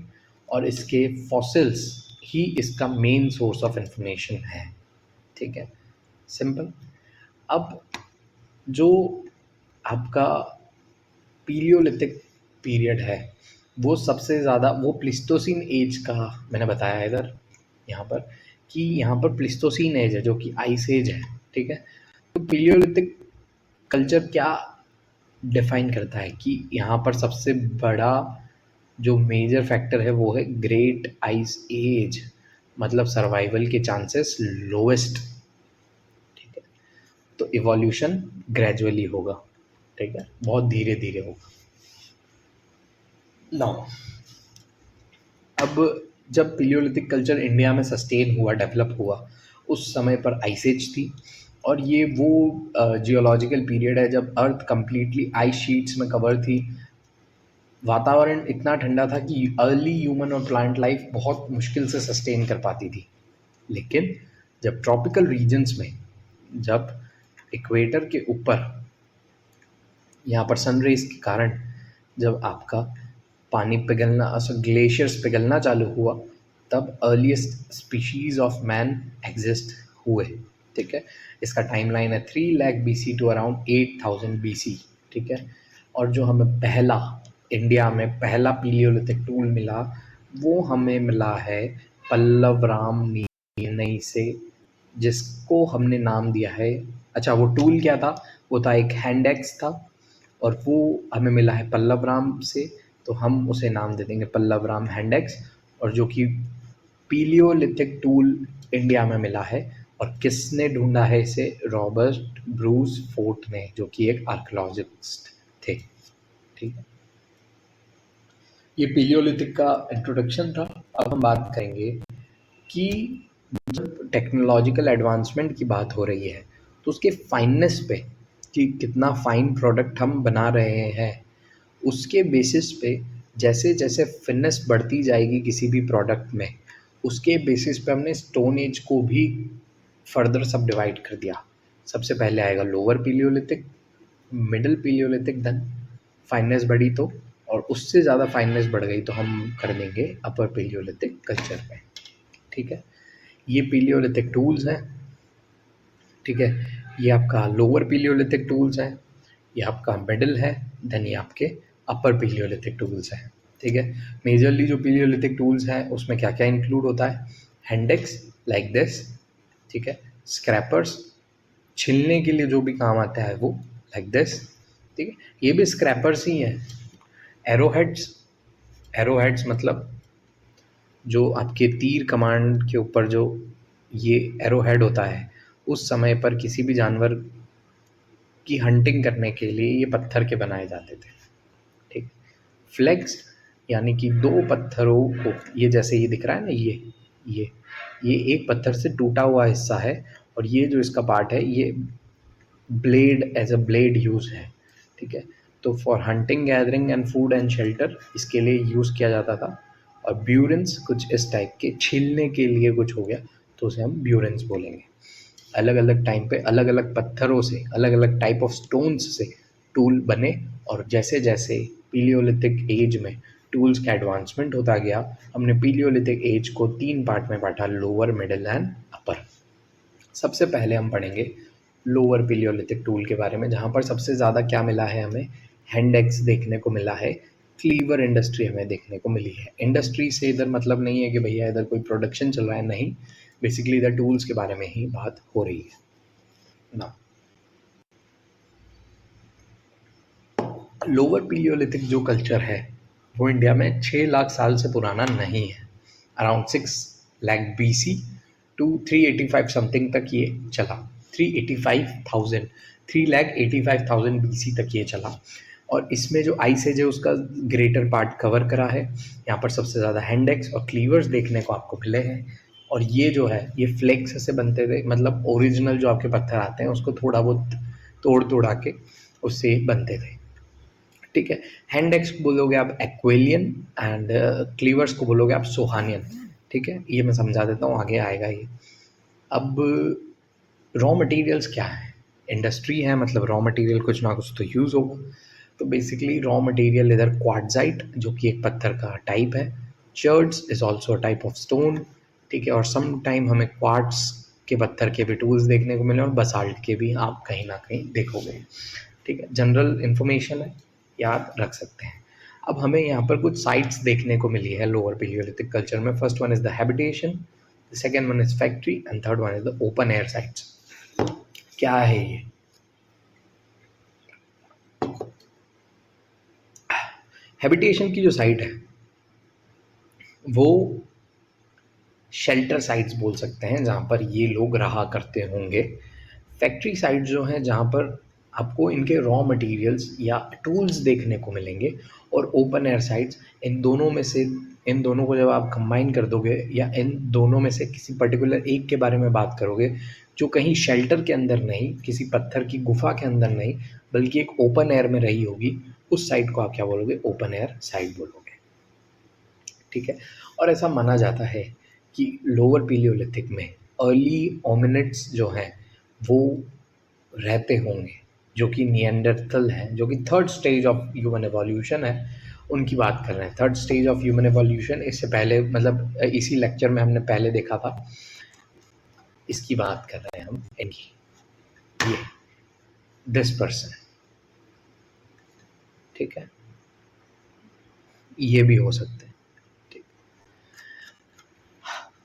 और इसके फॉसिल्स ही इसका मेन सोर्स ऑफ इंफॉर्मेशन है। ठीक है, सिंपल। अब जो आपका पीलियोलिथिक पीरियड है, वो सबसे ज़्यादा वो प्लिस्टोसिन एज का मैंने बताया इधर यहाँ पर, कि यहाँ पर प्लिस्टोसिन एज है जो कि आइस एज है। ठीक है, तो पीलियोलिथिक कल्चर क्या डिफाइन करता है कि यहाँ पर सबसे बड़ा जो मेजर फैक्टर है वो है ग्रेट आइस एज, मतलब सर्वाइवल के चांसेस लोएस्ट। ठीक है, तो इवोल्यूशन ग्रेजुअली होगा। ठीक है, बहुत धीरे धीरे होगा। नाउ अब जब पिलियोलिथिक कल्चर इंडिया में सस्टेन हुआ, डेवलप हुआ, उस समय पर आइस एज थी, और ये वो जियोलॉजिकल पीरियड है जब अर्थ कंप्लीटली आइस शीट्स में कवर थी। वातावरण इतना ठंडा था कि अर्ली ह्यूमन और प्लांट लाइफ बहुत मुश्किल से सस्टेन कर पाती थी। लेकिन जब ट्रॉपिकल रीजन्स में, जब इक्वेटर के ऊपर यहाँ पर सन रेज के कारण जब आपका पानी पिघलना, ग्लेशियर्स पिघलना चालू हुआ, तब earliest species of man exist हुए। ठीक है, इसका टाइमलाइन है 3 lakh BC to around 8000 BC। ठीक है, और जो हमें पहला इंडिया में पहला पीलियोलिथिक टूल मिला, वो हमें मिला है पल्लवराम नीलनई से, जिसको हमने नाम दिया है, अच्छा वो टूल क्या था, वो था एक हैंड एक्स था, और वो हमें मिला है पल्लवराम से, तो हम उसे नाम दे देंगे पल्लवराम हैंड एक्स। और जो कि पीलियोलिथिक टूल इंडिया में मिला है, और किसने ढूंढा है इसे, रॉबर्ट ब्रूस फोर्ट ने, जो कि एक आर्कियोलॉजिस्ट थे। ठीक है, ये पीलियोलिथिक का इंट्रोडक्शन था। अब हम बात करेंगे कि जब टेक्नोलॉजिकल एडवांसमेंट की बात हो रही है, तो उसके फाइननेस पे, कि कितना फाइन प्रोडक्ट हम बना रहे हैं, उसके बेसिस पे जैसे जैसे फिटनेस बढ़ती जाएगी किसी भी प्रोडक्ट में, उसके बेसिस पे हमने स्टोन एज को भी फर्दर सब डिवाइड कर दिया। सबसे पहले आएगा लोअर पीलियोलिथिक, मिडिल पीलियोलिथिक, देन फाइननेस बढ़ी तो, और उससे ज़्यादा फाइननेस बढ़ गई तो हम कर देंगे अपर पीलियोलिथिक कल्चर में। ठीक है, ये पीलियोलिथिक टूल्स हैं। ठीक है, ये आपका लोअर पीलियोलिथिक टूल्स हैं, ये आपका मिडिल है, देन ये आपके अपर पीलियोलिथिक टूल्स हैं। ठीक है, मेजरली जो पीलियोलिथिक टूल्स हैं उसमें क्या क्या इंक्लूड होता है, हैंडेक्स लाइक दिस। ठीक है, स्क्रैपर्स, छिलने के लिए जो भी काम आता है वो, लाइक दिस। ठीक है, ये भी स्क्रैपर्स ही हैं। एरोहेड्स, एरोहेड्स मतलब जो आपके तीर कमान के ऊपर जो ये एरोहेड होता है, उस समय पर किसी भी जानवर की हंटिंग करने के लिए ये पत्थर के बनाए जाते थे। ठीक, फ्लेक्स यानी कि दो पत्थरों को, ये जैसे ये दिख रहा है ना, ये ये एक पत्थर से टूटा हुआ हिस्सा है, और ये जो इसका पार्ट है ये blade, as a blade use है। ठीक है, तो for hunting, gathering and food and shelter इसके लिए यूज़ किया जाता था। और ब्यूरेंस कुछ इस टाइप के, छीलने के लिए कुछ हो गया तो उसे हम ब्यूरेंस बोलेंगे। अलग अलग टाइम पे अलग अलग पत्थरों से, अलग अलग टाइप ऑफ स्टोन्स से टूल बने, और जैसे जैसे पीलियोलिथिक एज में टूल्स का एडवांसमेंट होता गया, हमने पीलियोलिथिक एज को 3 पार्ट में बांटा, लोअर, मिडिल एंड अपर। सबसे पहले हम पढ़ेंगे लोअर पीलियोलिथिक टूल के बारे में, जहाँ पर सबसे ज़्यादा क्या मिला है हमें, हैंड एक्स देखने को मिला है, क्लीवर इंडस्ट्री हमें देखने को मिली है। इंडस्ट्री से इधर मतलब नहीं है कि भैया इधर कोई प्रोडक्शन चल रहा है, नहीं, बेसिकली इधर टूल्स के बारे में ही बात हो रही है ना। लोअर पीलियोलिथिक जो कल्चर है वो इंडिया में 6 लाख साल से पुराना नहीं है। Around 6 lakh BC to 385 something तक ये चला, 385,000 BC तक ये चला। और इसमें जो आइस एज है उसका ग्रेटर पार्ट कवर करा है। यहाँ पर सबसे ज़्यादा हैंडेक्स और क्लीवर्स देखने को आपको मिले हैं। और ये जो है ये फ्लेक्स से बनते थे, मतलब ओरिजिनल जो आपके पत्थर आते हैं उसको थोड़ा बहुत तोड़ तोड़ा के उससे बनते थे। ठीक है, हैंडेक्स को बोलोगे आप एक्वेलियन एंड क्लीवर्स को बोलोगे आप सोहानियन। ठीक है, ये मैं समझा देता हूँ, आगे आएगा ये। अब रॉ मटेरियल्स क्या है? इंडस्ट्री है, मतलब रॉ मटेरियल कुछ ना कुछ तो यूज़ होगा। तो बेसिकली रॉ मटेरियल इधर क्वार्ट्जाइट जो कि एक पत्थर का टाइप है, cherts is also a type of stone. ठीक है, और सम टाइम हमें क्वार्ट्स के पत्थर के भी टूल्स देखने को मिले और बसाल्ट के भी आप कहीं ना कहीं देखोगे। ठीक है, जनरल इन्फॉर्मेशन है, याद रख सकते हैं। अब हमें यहाँ पर कुछ साइट्स देखने को मिली है लोअर पेलियोलिथिक कल्चर में। First one is the habitation, the second one is factory and third one is the open air sites. क्या है ये? हैबिटेशन की जो साइट है वो शेल्टर साइट्स बोल सकते हैं, जहाँ पर ये लोग रहा करते होंगे। फैक्ट्री साइट जो हैं जहाँ पर आपको इनके रॉ मटेरियल्स या टूल्स देखने को मिलेंगे। और ओपन एयर साइट्स, इन दोनों में से, इन दोनों को जब आप कंबाइन कर दोगे या इन दोनों में से किसी पर्टिकुलर एक के बारे में बात करोगे जो कहीं शेल्टर के अंदर नहीं, किसी पत्थर की गुफा के अंदर नहीं, बल्कि एक ओपन एयर में रही होगी, उस साइट को आप क्या बोलोगे? ओपन एयर साइट बोलोगे। ठीक है, और ऐसा माना जाता है कि लोअर पीलियोलिथिक में अर्ली ओमिनिड्स जो हैं वो रहते होंगे, जो कि निएंडरथल हैं, जो कि third stage of human evolution है, उनकी बात कर रहे हैं। Third stage of human evolution, इससे पहले मतलब इसी लेक्चर में हमने पहले देखा था, इसकी बात कर रहे हैं हम, इनकी, ये दिस पर्सन। ठीक है, ये भी हो सकते हैं। ठीक,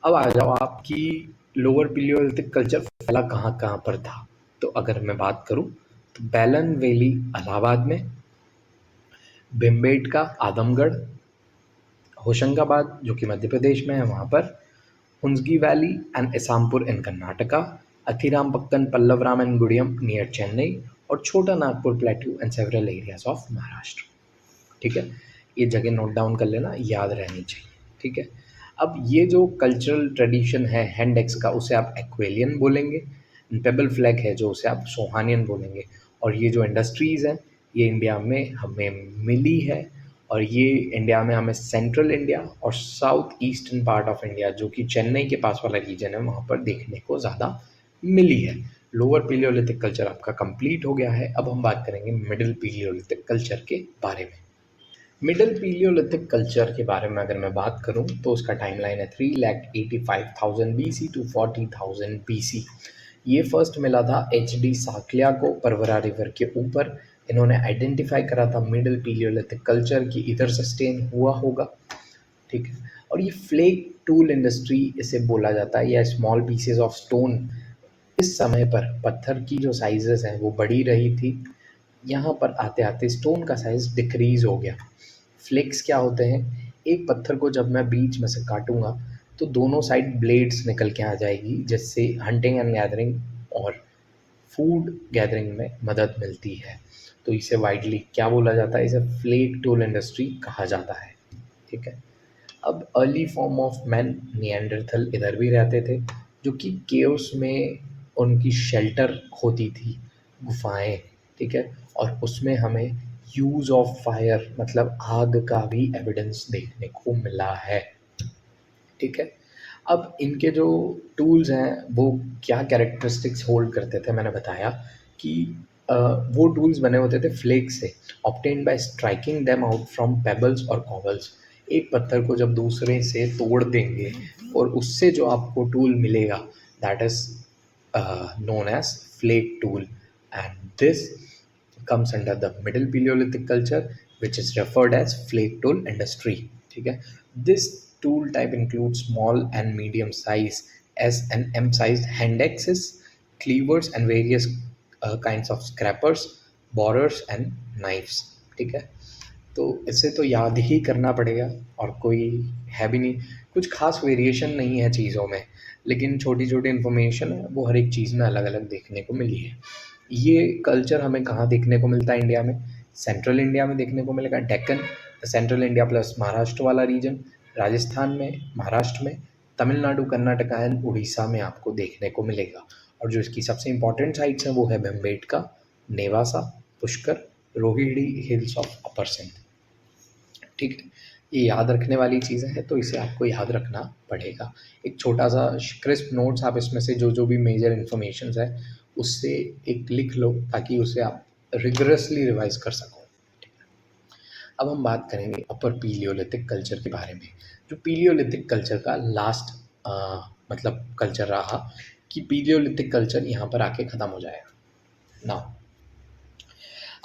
अब आ जाओ आपकी लोअर पीलियोलिथिक कल्चर फैला कहाँ कहाँ पर था। तो अगर मैं बात करूं तो बैलन वैली इलाहाबाद में, भिमबेटका आदमगढ़, होशंगाबाद जो कि मध्य प्रदेश में है वहाँ पर, Hunsgi valley and Isampur in Karnataka, Attirampakkam Pallavaram and Gudiyam near Chennai, और Chota Nagpur plateau and several areas of Maharashtra. ठीक है, ये जगह नोट डाउन कर लेना, याद रहनी चाहिए। ठीक है, अब ये जो कल्चरल ट्रेडिशन है हैंडेक्स का, उसे आप एक्वेलियन बोलेंगे। पेबल फ्लैग है जो, उसे आप सोहानियन बोलेंगे। और ये जो इंडस्ट्रीज़ हैं ये इंडिया में हमें मिली है, और ये इंडिया में हमें सेंट्रल इंडिया और south eastern part of India जो कि चेन्नई के पास वाला रीजन है वहाँ पर देखने को ज़्यादा मिली है। लोअर पीलियोलिथिक कल्चर आपका कंप्लीट हो गया है। अब हम बात करेंगे मिडिल पीलियोलिथिक कल्चर के बारे में। मिडिल पीलियोलिथिक कल्चर के बारे में अगर मैं बात करूं तो उसका टाइमलाइन है 3,85,000 BC टू 40,000 BC। ये फर्स्ट मिला था HD साकलिया को परवरा रिवर के ऊपर। इन्होंने आइडेंटिफाई करा था मिडिल पीलियोलिथिक कल्चर की इधर सस्टेन हुआ होगा। ठीक है, और ये फ्लेक टूल इंडस्ट्री इसे बोला जाता है, या स्मॉल पीसेस ऑफ स्टोन। इस समय पर पत्थर की जो साइजेस हैं वो बढ़ी रही थी, यहाँ पर आते आते स्टोन का साइज डिक्रीज हो गया। फ्लेक्स क्या होते हैं? एक पत्थर को जब मैं बीच में से काटूंगा तो दोनों साइड ब्लेड्स निकल के आ जाएगी, जिससे हंटिंग एंड गैदरिंग और फूड गैदरिंग में मदद मिलती है। तो इसे वाइडली क्या बोला जाता है? इसे फ्लेक टूल इंडस्ट्री कहा जाता है। ठीक है, अब early form of man Neanderthal इधर भी रहते थे, जो कि केव्स में उनकी शेल्टर होती थी, गुफाएं। ठीक है, और उसमें हमें यूज़ ऑफ फायर मतलब आग का भी एविडेंस देखने को मिला है। ठीक है, अब इनके जो टूल्स हैं वो क्या कैरेक्टरिस्टिक्स होल्ड करते थे? मैंने बताया कि वो टूल्स बने होते थे फ्लेक से, obtained by striking them out from pebbles और कॉबल्स। एक पत्थर को जब दूसरे से तोड़ देंगे और उससे जो आपको टूल मिलेगा, that is known as flake tool, and this comes under the middle paleolithic culture, which is referred as flake tool industry. ठीक है, this tool type includes small and medium size S and M sized hand axes, cleavers and various kinds of scrapers, borers and knives. ठीक है, तो इसे तो याद ही करना पड़ेगा, और कोई है भी नहीं, कुछ खास वेरिएशन नहीं है चीज़ों में, लेकिन छोटी छोटी इन्फॉर्मेशन है वो हर एक चीज़ में अलग अलग देखने को मिली है। ये कल्चर हमें कहाँ देखने को मिलता है इंडिया में? सेंट्रल इंडिया में देखने को मिलेगा Deccan, central India plus Maharashtra वाला रीजन, राजस्थान में, महाराष्ट्र में, तमिलनाडु, कर्नाटका एंड उड़ीसा में आपको देखने को मिलेगा। और जो इसकी सबसे इंपॉर्टेंट साइट्स हैं वो है Bhimbetka, Nevasa, Pushkar, Rohini hills of upper Sindh. ठीक है, ये याद रखने वाली चीज़ें हैं तो इसे आपको याद रखना पड़ेगा। एक छोटा सा क्रिस्प नोट्स आप इसमें से जो जो भी मेजर इन्फॉर्मेशन है उससे एक लिख लो ताकि उसे आप रिगरसली रिवाइज कर सको। अब हम बात करेंगे अपर पीलियोलिथिक कल्चर के बारे में। जो पीलियोलिथिक कल्चर का लास्ट मतलब कल्चर रहा कि पीलियोलिथिक कल्चर यहाँ पर आके ख़त्म हो जाएगा ना।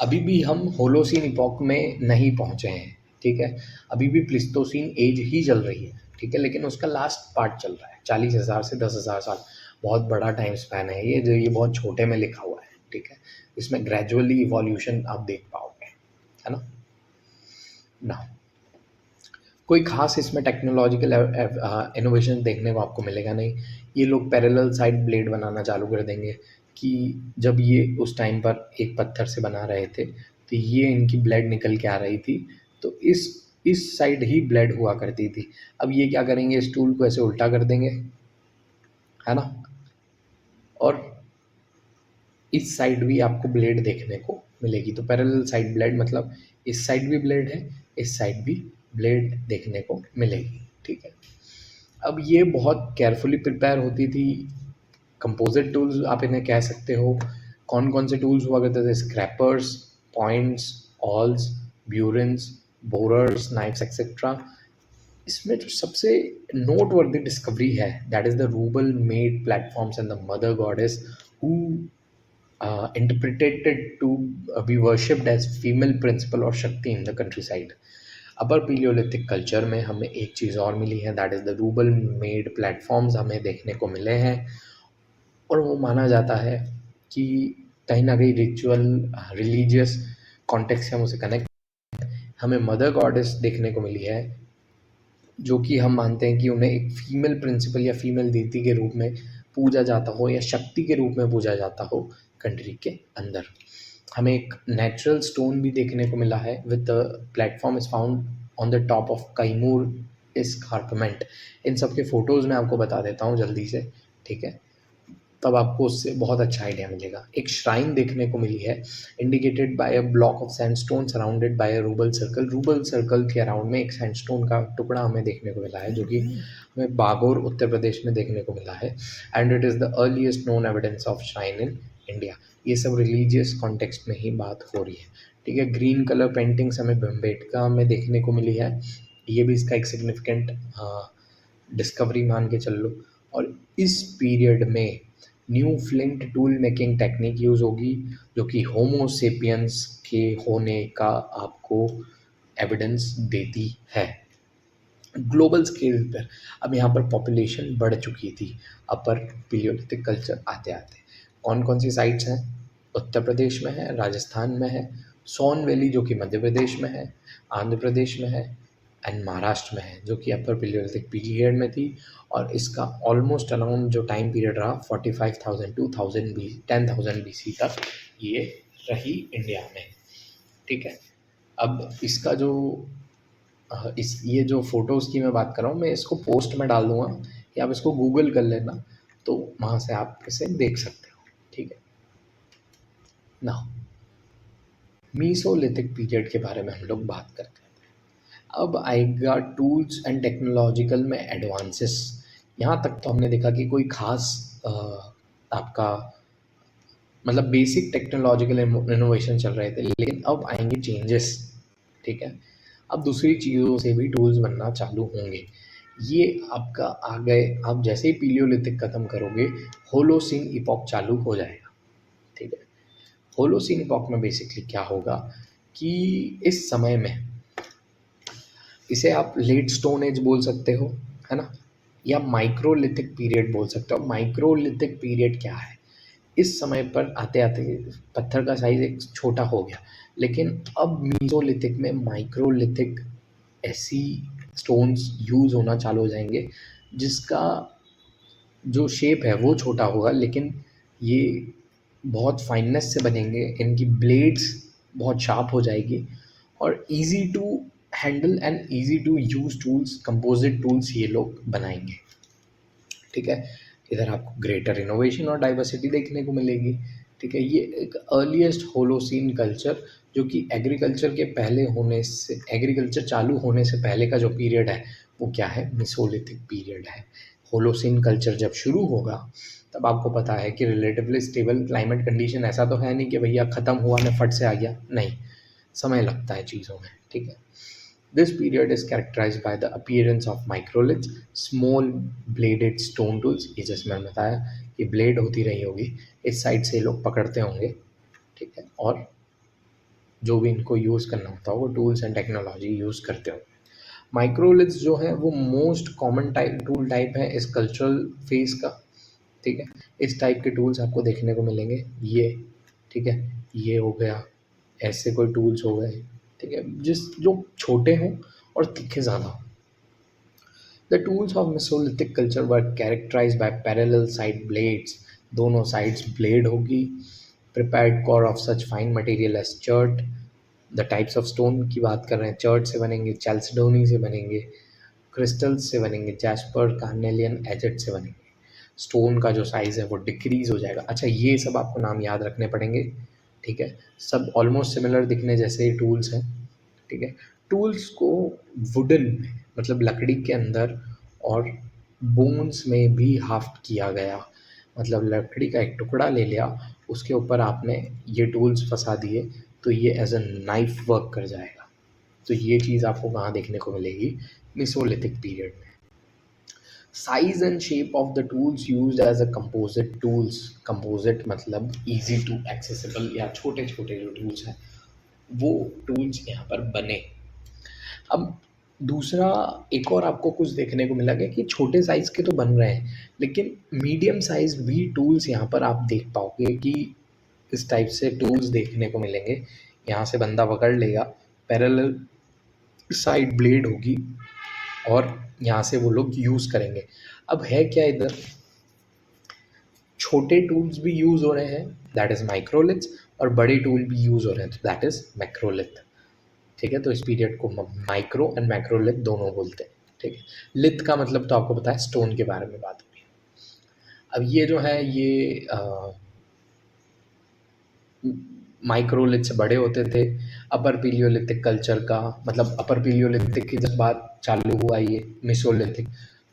अभी भी हम होलोसीन इपॉक में नहीं पहुँचे हैं, ठीक है, अभी भी प्लिस्टोसीन एज ही चल रही है, ठीक है, लेकिन उसका लास्ट पार्ट चल रहा है 40,000 से 10,000 साल। बहुत बड़ा टाइम स्पैन है ये, जो ये बहुत छोटे में लिखा हुआ है, ठीक है, इसमें ग्रेजुअली इवोल्यूशन आप देख पाओगे, है ना। ना कोई खास इसमें टेक्नोलॉजिकल इनोवेशन देखने को आपको मिलेगा नहीं। ये लोग पैरेलल साइड ब्लेड बनाना चालू कर देंगे कि जब ये उस टाइम पर एक पत्थर से बना रहे थे तो ये इनकी ब्लेड निकल के आ रही थी, तो इस साइड ही ब्लेड हुआ करती थी। अब ये क्या करेंगे, इस टूल को ऐसे उल्टा कर देंगे, है ना, और इस साइड भी आपको ब्लेड देखने को मिलेगी। तो पैरेलल साइड ब्लेड मतलब इस साइड भी ब्लेड है, इस साइड भी ब्लेड देखने को मिलेगी, ठीक है। अब ये बहुत केयरफुली प्रिपेयर होती थी। कंपोजिट टूल्स आप इन्हें कह सकते हो। कौन कौन से टूल्स हुआ करते थे, scrapers, points, awls, burins, borers, knives etcetera. इसमें जो सबसे नोटवर्दी डिस्कवरी है that is the rubble made platforms and the mother goddess who interpreted to be worshipped as female principle और शक्ति in the countryside। Upper Palaeolithic culture में हमें एक चीज़ और मिली है that is the rubble made platforms हमें देखने को मिले हैं, और वो माना जाता है कि कहीं ना कहीं रिचुअल रिलीजियस कॉन्टेक्स्ट से हम उसे कनेक्ट। हमें मदर गॉडेस देखने को मिली है जो कि हम मानते हैं कि उन्हें एक फीमेल प्रिंसिपल या फीमेल देवती के रूप में पूजा जाता हो या शक्ति के रूप में पूजा जाता हो कंट्री के अंदर। हमें एक नेचुरल स्टोन भी देखने को मिला है with the platform is found on the top of Kaimur escarpment. इन सब के फोटोज़ मैं आपको बता देता हूँ जल्दी से, ठीक है, तब आपको उससे बहुत अच्छा आइडिया मिलेगा। एक श्राइन देखने को मिली है indicated by a block of sandstone surrounded by a rouble circle. Rouble circle के अराउंड में एक सैंडस्टोन का टुकड़ा हमें देखने को मिला है जो कि हमें बागोर उत्तर प्रदेश में देखने को मिला है, and it is the earliest known evidence of shrine in India. ये सब रिलीजियस कॉन्टेक्स्ट में ही बात हो रही है, ठीक है। ग्रीन कलर पेंटिंग्स हमें भिमबेटका में देखने को मिली है, ये भी इसका एक सिग्निफिकेंट डिस्कवरी मान के चल लो। और इस पीरियड में new flint tool making technique use होगी जो कि होमोसेपियंस के होने का आपको एविडेंस देती है ग्लोबल स्केल पर। अब यहाँ पर पॉपुलेशन बढ़ चुकी थी अपर पीलियोलिथिक कल्चर आते आते। कौन कौन सी साइट्स हैं, उत्तर प्रदेश में है, राजस्थान में है, सोन वैली जो कि मध्य प्रदेश में है, आंध्र प्रदेश में है, एंड महाराष्ट्र में है जो कि अपर पीलियोलिथिक पीरियड में थी। और इसका ऑलमोस्ट अराउंड जो टाइम पीरियड रहा 45,000 टू 10,000 BC तक ये रही इंडिया में, ठीक है। अब इसका जो इस ये जो फ़ोटोज़ की मैं बात कर रहा हूँ मैं इसको पोस्ट में डाल दूँगा या आप इसको गूगल कर लेना, तो वहाँ से आप इसे देख सकते हो, ठीक है ना। मीसोलिथिक पीरियड के बारे में हम लोग बात करते हैं। अब आएगा टूल्स एंड टेक्नोलॉजिकल में एडवांसेस। यहाँ तक तो हमने देखा कि कोई ख़ास आपका मतलब बेसिक टेक्नोलॉजिकल इनोवेशन चल रहे थे, लेकिन अब आएंगे चेंजेस, ठीक है। अब दूसरी चीज़ों से भी टूल्स बनना चालू होंगे। ये आपका आ गए, आप जैसे ही पीलियोलिथिक ख़त्म करोगे होलोसीन इपॉक चालू हो जाएगा, ठीक है। होलोसीन इपॉक में बेसिकली क्या होगा कि इस समय में इसे आप लेट स्टोन एज बोल सकते हो, है ना, या माइक्रोलिथिक पीरियड बोल सकते हो। माइक्रोलिथिक पीरियड क्या है, इस समय पर आते आते पत्थर का साइज़ एक छोटा हो गया, लेकिन अब मीसोलिथिक में माइक्रोलिथिक ऐसी स्टोन्स यूज़ होना चालू हो जाएंगे जिसका जो शेप है वो छोटा होगा, लेकिन ये बहुत फाइननेस से बनेंगे। इनकी ब्लेड्स बहुत शार्प हो जाएगी, और easy to handle and easy to use tools, composite tools ये लोग बनाएंगे। ठीक है, इधर आपको ग्रेटर इनोवेशन और डाइवर्सिटी देखने को मिलेगी। ठीक है, ये एक अर्लीस्ट होलोसीन कल्चर, जो कि एग्रीकल्चर के पहले होने से, एग्रीकल्चर चालू होने से पहले का जो पीरियड है वो क्या है, मिसोलिथिक पीरियड है। होलोसीन कल्चर जब शुरू होगा तब आपको पता है कि रिलेटिवली स्टेबल क्लाइमेट कंडीशन, ऐसा तो है नहीं कि भैया ख़त्म हुआ ने फट से आ गया, नहीं, समय लगता है चीज़ों में। ठीक है, this period is characterized by the appearance of microliths, small bladed stone tools। ये जैसे मैंने बताया कि ब्लेड होती रही होगी, इस साइड से लोग पकड़ते होंगे। ठीक है, और जो भी इनको यूज़ करना होता है वो टूल्स एंड टेक्नोलॉजी यूज़ करते होंगे। माइक्रोलिथ्स जो है वो most common type tool type है इस कल्चरल फेज का। ठीक है, इस टाइप के टूल्स आपको देखने को मिलेंगे ये। ठीक है, ये हो गया, ऐसे कोई टूल्स हो गए। ठीक है, जिस जो छोटे हों और तीखे ज़्यादा हों। The tools of mesolithic culture were characterise by parallel side blades, दोनों साइड्स ब्लेड होगी। Prepared core of such fine material as chert, the types of stone की बात कर रहे हैं, चर्ट से बनेंगे, चैल्सडोनी से बनेंगे, क्रिस्टल्स से बनेंगे, जैस्पर, कार्नेलियन, एजेट से बनेंगे। स्टोन का जो साइज़ है वो डिक्रीज़ हो जाएगा। अच्छा, ये सब आपको नाम याद रखने पड़ेंगे। ठीक है, सब ऑलमोस्ट सिमिलर दिखने जैसे ही टूल्स हैं। ठीक है, टूल्स को वुडन में, मतलब लकड़ी के अंदर, और बोन्स में भी हाफ्ट किया गया। मतलब लकड़ी का एक टुकड़ा ले लिया, उसके ऊपर आपने ये टूल्स फंसा दिए, तो ये एज अ नाइफ वर्क कर जाएगा। तो ये चीज़ आपको कहाँ देखने को मिलेगी, मिसोलिथिक पीरियड में। Size and shape of the tools used as a composite tools, composite मतलब इजी टू एक्सेसिबल या छोटे छोटे जो टूल्स हैं वो टूल्स यहाँ पर बने। अब दूसरा, एक और आपको कुछ देखने को मिला कि छोटे साइज़ के तो बन रहे हैं, लेकिन मीडियम साइज़ भी टूल्स यहाँ पर आप देख पाओगे कि इस टाइप से टूल्स देखने को मिलेंगे। यहाँ से बंदा पकड़ लेगा, पैरेलल साइड ब्लेड होगी, और यहाँ से वो लोग यूज़ करेंगे। अब है क्या इधर, छोटे टूल्स भी यूज़ हो रहे हैं, दैट इज़ माइक्रोलिथ्स, और बड़े टूल भी यूज़ हो रहे हैं, तो दैट इज़ मैक्रोलिथ। ठीक है, तो इस पीरियड को माइक्रो एंड मैक्रोलिथ दोनों बोलते हैं। ठीक है, लिथ का मतलब तो आपको पता है, स्टोन के बारे में बात हो रही है। अब ये जो है ये माइक्रोलिथ से बड़े होते थे। अपर पीलियोलिथिक कल्चर का मतलब, अपर पीलियोलिथिक की जब बात चालू हुआ ये मिसोलिथिक,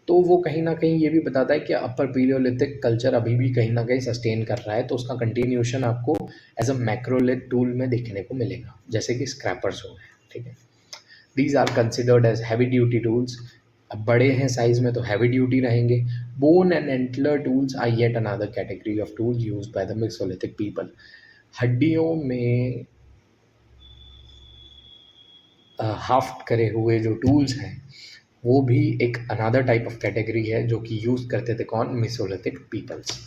तो वो कहीं ना कहीं ये भी बताता है कि अपर पीलियोलिथिक कल्चर अभी भी कहीं ना कहीं सस्टेन कर रहा है, तो उसका कंटिन्यूशन आपको एज अ मैक्रोलिथ टूल में देखने को मिलेगा, जैसे कि स्क्रैपर्स हो गए। ठीक है, these are considered as heavy duty tools. अब बड़े हैं साइज में तो हैवी ड्यूटी रहेंगे। Bone and antler tools are yet another category of tools used by the mesolithic people. हड्डियों में हाफ्ट करे हुए जो टूल्स हैं वो भी एक अनदर टाइप ऑफ कैटेगरी है, जो कि यूज़ करते थे कौन, mesolithic peoples.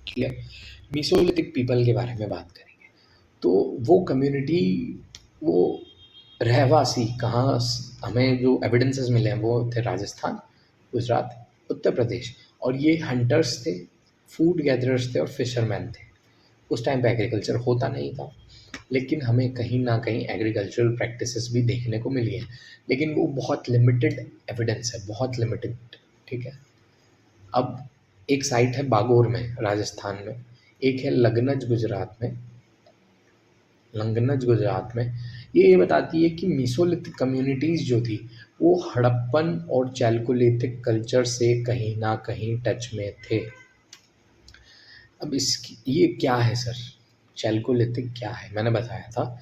Clear, mesolithic people के बारे में बात करेंगे तो वो कम्युनिटी, वो रहवासी कहाँ, हमें जो एविडेंसेस मिले हैं वो थे राजस्थान, गुजरात, उत्तर प्रदेश, और ये हंटर्स थे, फूड गैदरर्स थे और फिशरमैन थे। उस टाइम पे एग्रीकल्चर होता नहीं था, लेकिन हमें कहीं ना कहीं एग्रीकल्चरल प्रैक्टिसेस भी देखने को मिली हैं, लेकिन वो बहुत लिमिटेड एविडेंस है, बहुत लिमिटेड। ठीक है, अब एक साइट है बागोर में राजस्थान में, एक है लंगनज गुजरात में। लंगनज गुजरात में ये बताती है कि मीसोलिथिक कम्युनिटीज़ जो थी वो हड़प्पन और चैल्कोलिथिक कल्चर से कहीं ना कहीं टच में थे। अब इसकी ये क्या है सर, चैल्कोलिथिक क्या है, मैंने बताया था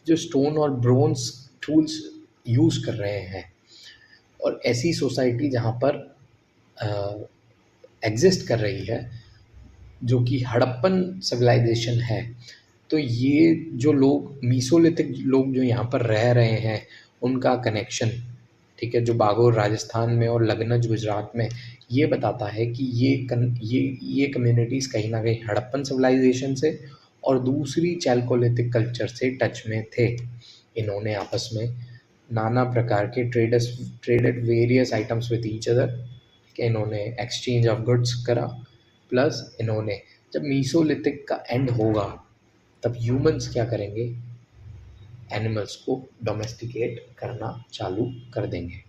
जो स्टोन और ब्रोंज टूल्स यूज़ कर रहे हैं, और ऐसी सोसाइटी जहाँ पर एग्जिस्ट कर रही है जो कि हड़प्पन सिविलाइजेशन है, तो ये जो लोग मीसोलिथिक लोग जो यहाँ पर रह रहे हैं उनका कनेक्शन, ठीक है, जो बागोर राजस्थान में और लंगनज गुजरात में, ये बताता है कि ये कम्युनिटीज़ कहीं ना कहीं हड़प्पन सिविलाइजेशन से और दूसरी चैल्कोलिथिक कल्चर से टच में थे। इन्होंने आपस में नाना प्रकार के traded various items with each other, कि इन्होंने एक्सचेंज ऑफ गुड्स करा, प्लस इन्होंने, जब मीसोलिथिक का एंड होगा तब ह्यूमंस क्या करेंगे, एनिमल्स को डोमेस्टिकेट करना चालू कर देंगे।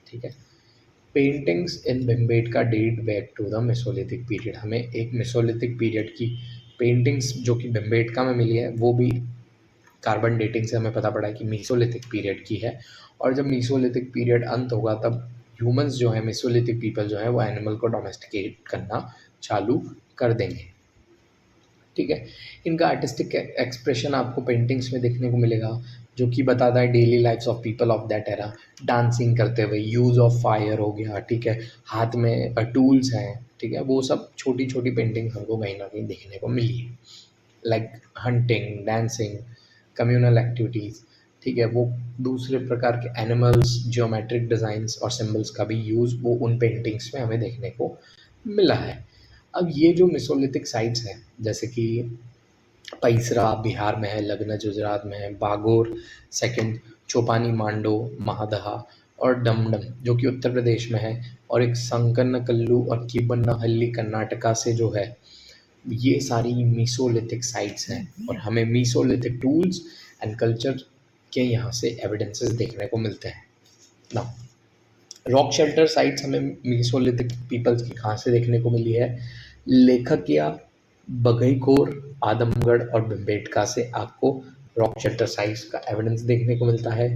ठीक है। Paintings in Bhimbetka date back to the mesolithic period. हमें एक मेसोलिथिक पीरियड की पेंटिंग्स जो कि भिमबेटका में मिली है वो भी कार्बन डेटिंग से हमें पता पड़ा है कि मीसोलिथिक पीरियड की है। और जब मीसोलिथिक पीरियड अंत होगा तब ह्यूमंस जो है, मेसोलिथिक पीपल जो है, वो एनिमल को डोमेस्टिकेट करना चालू कर देंगे। ठीक है। इनका आर्टिस्टिक एक्सप्रेशन आपको पेंटिंग्स में देखने को मिलेगा जो कि बताता है daily lifes of people of that era, dancing करते हुए, यूज़ ऑफ फायर हो गया। ठीक है। हाथ में टूल्स हैं। ठीक है। वो सब छोटी छोटी पेंटिंग्स हमको कहीं ना कहीं देखने को मिली है, like hunting, dancing, communal activities. ठीक है। वो दूसरे प्रकार के एनिमल्स, जियोमेट्रिक डिज़ाइंस और सिंबल्स का भी यूज़ वो उन पेंटिंग्स में हमें देखने को मिला है। अब ये जो मेसोलिथिक साइट्स हैं, जैसे कि पैसरा बिहार में है, लगना गुजरात में है, बागोर सेकंड, चोपानी मांडो महादहा और डमडम जो कि उत्तर प्रदेश में है, और एक संकन्नकल्लू और कीबन्नाहल्ली कर्नाटका से जो है, ये सारी मीसोलिथिक साइट्स हैं और हमें मीसोलिथिक टूल्स एंड कल्चर के यहाँ से एविडेंसेस देखने को मिलते हैं। ना रॉक शेल्टर साइट्स हमें मीसोलिथिक पीपल्स की कहाँ से देखने को मिली है? लेखकिया, बघईकोर, आदमगढ़ और भिमबेटका से आपको रॉक शेल्टर साइट्स का एविडेंस देखने को मिलता है।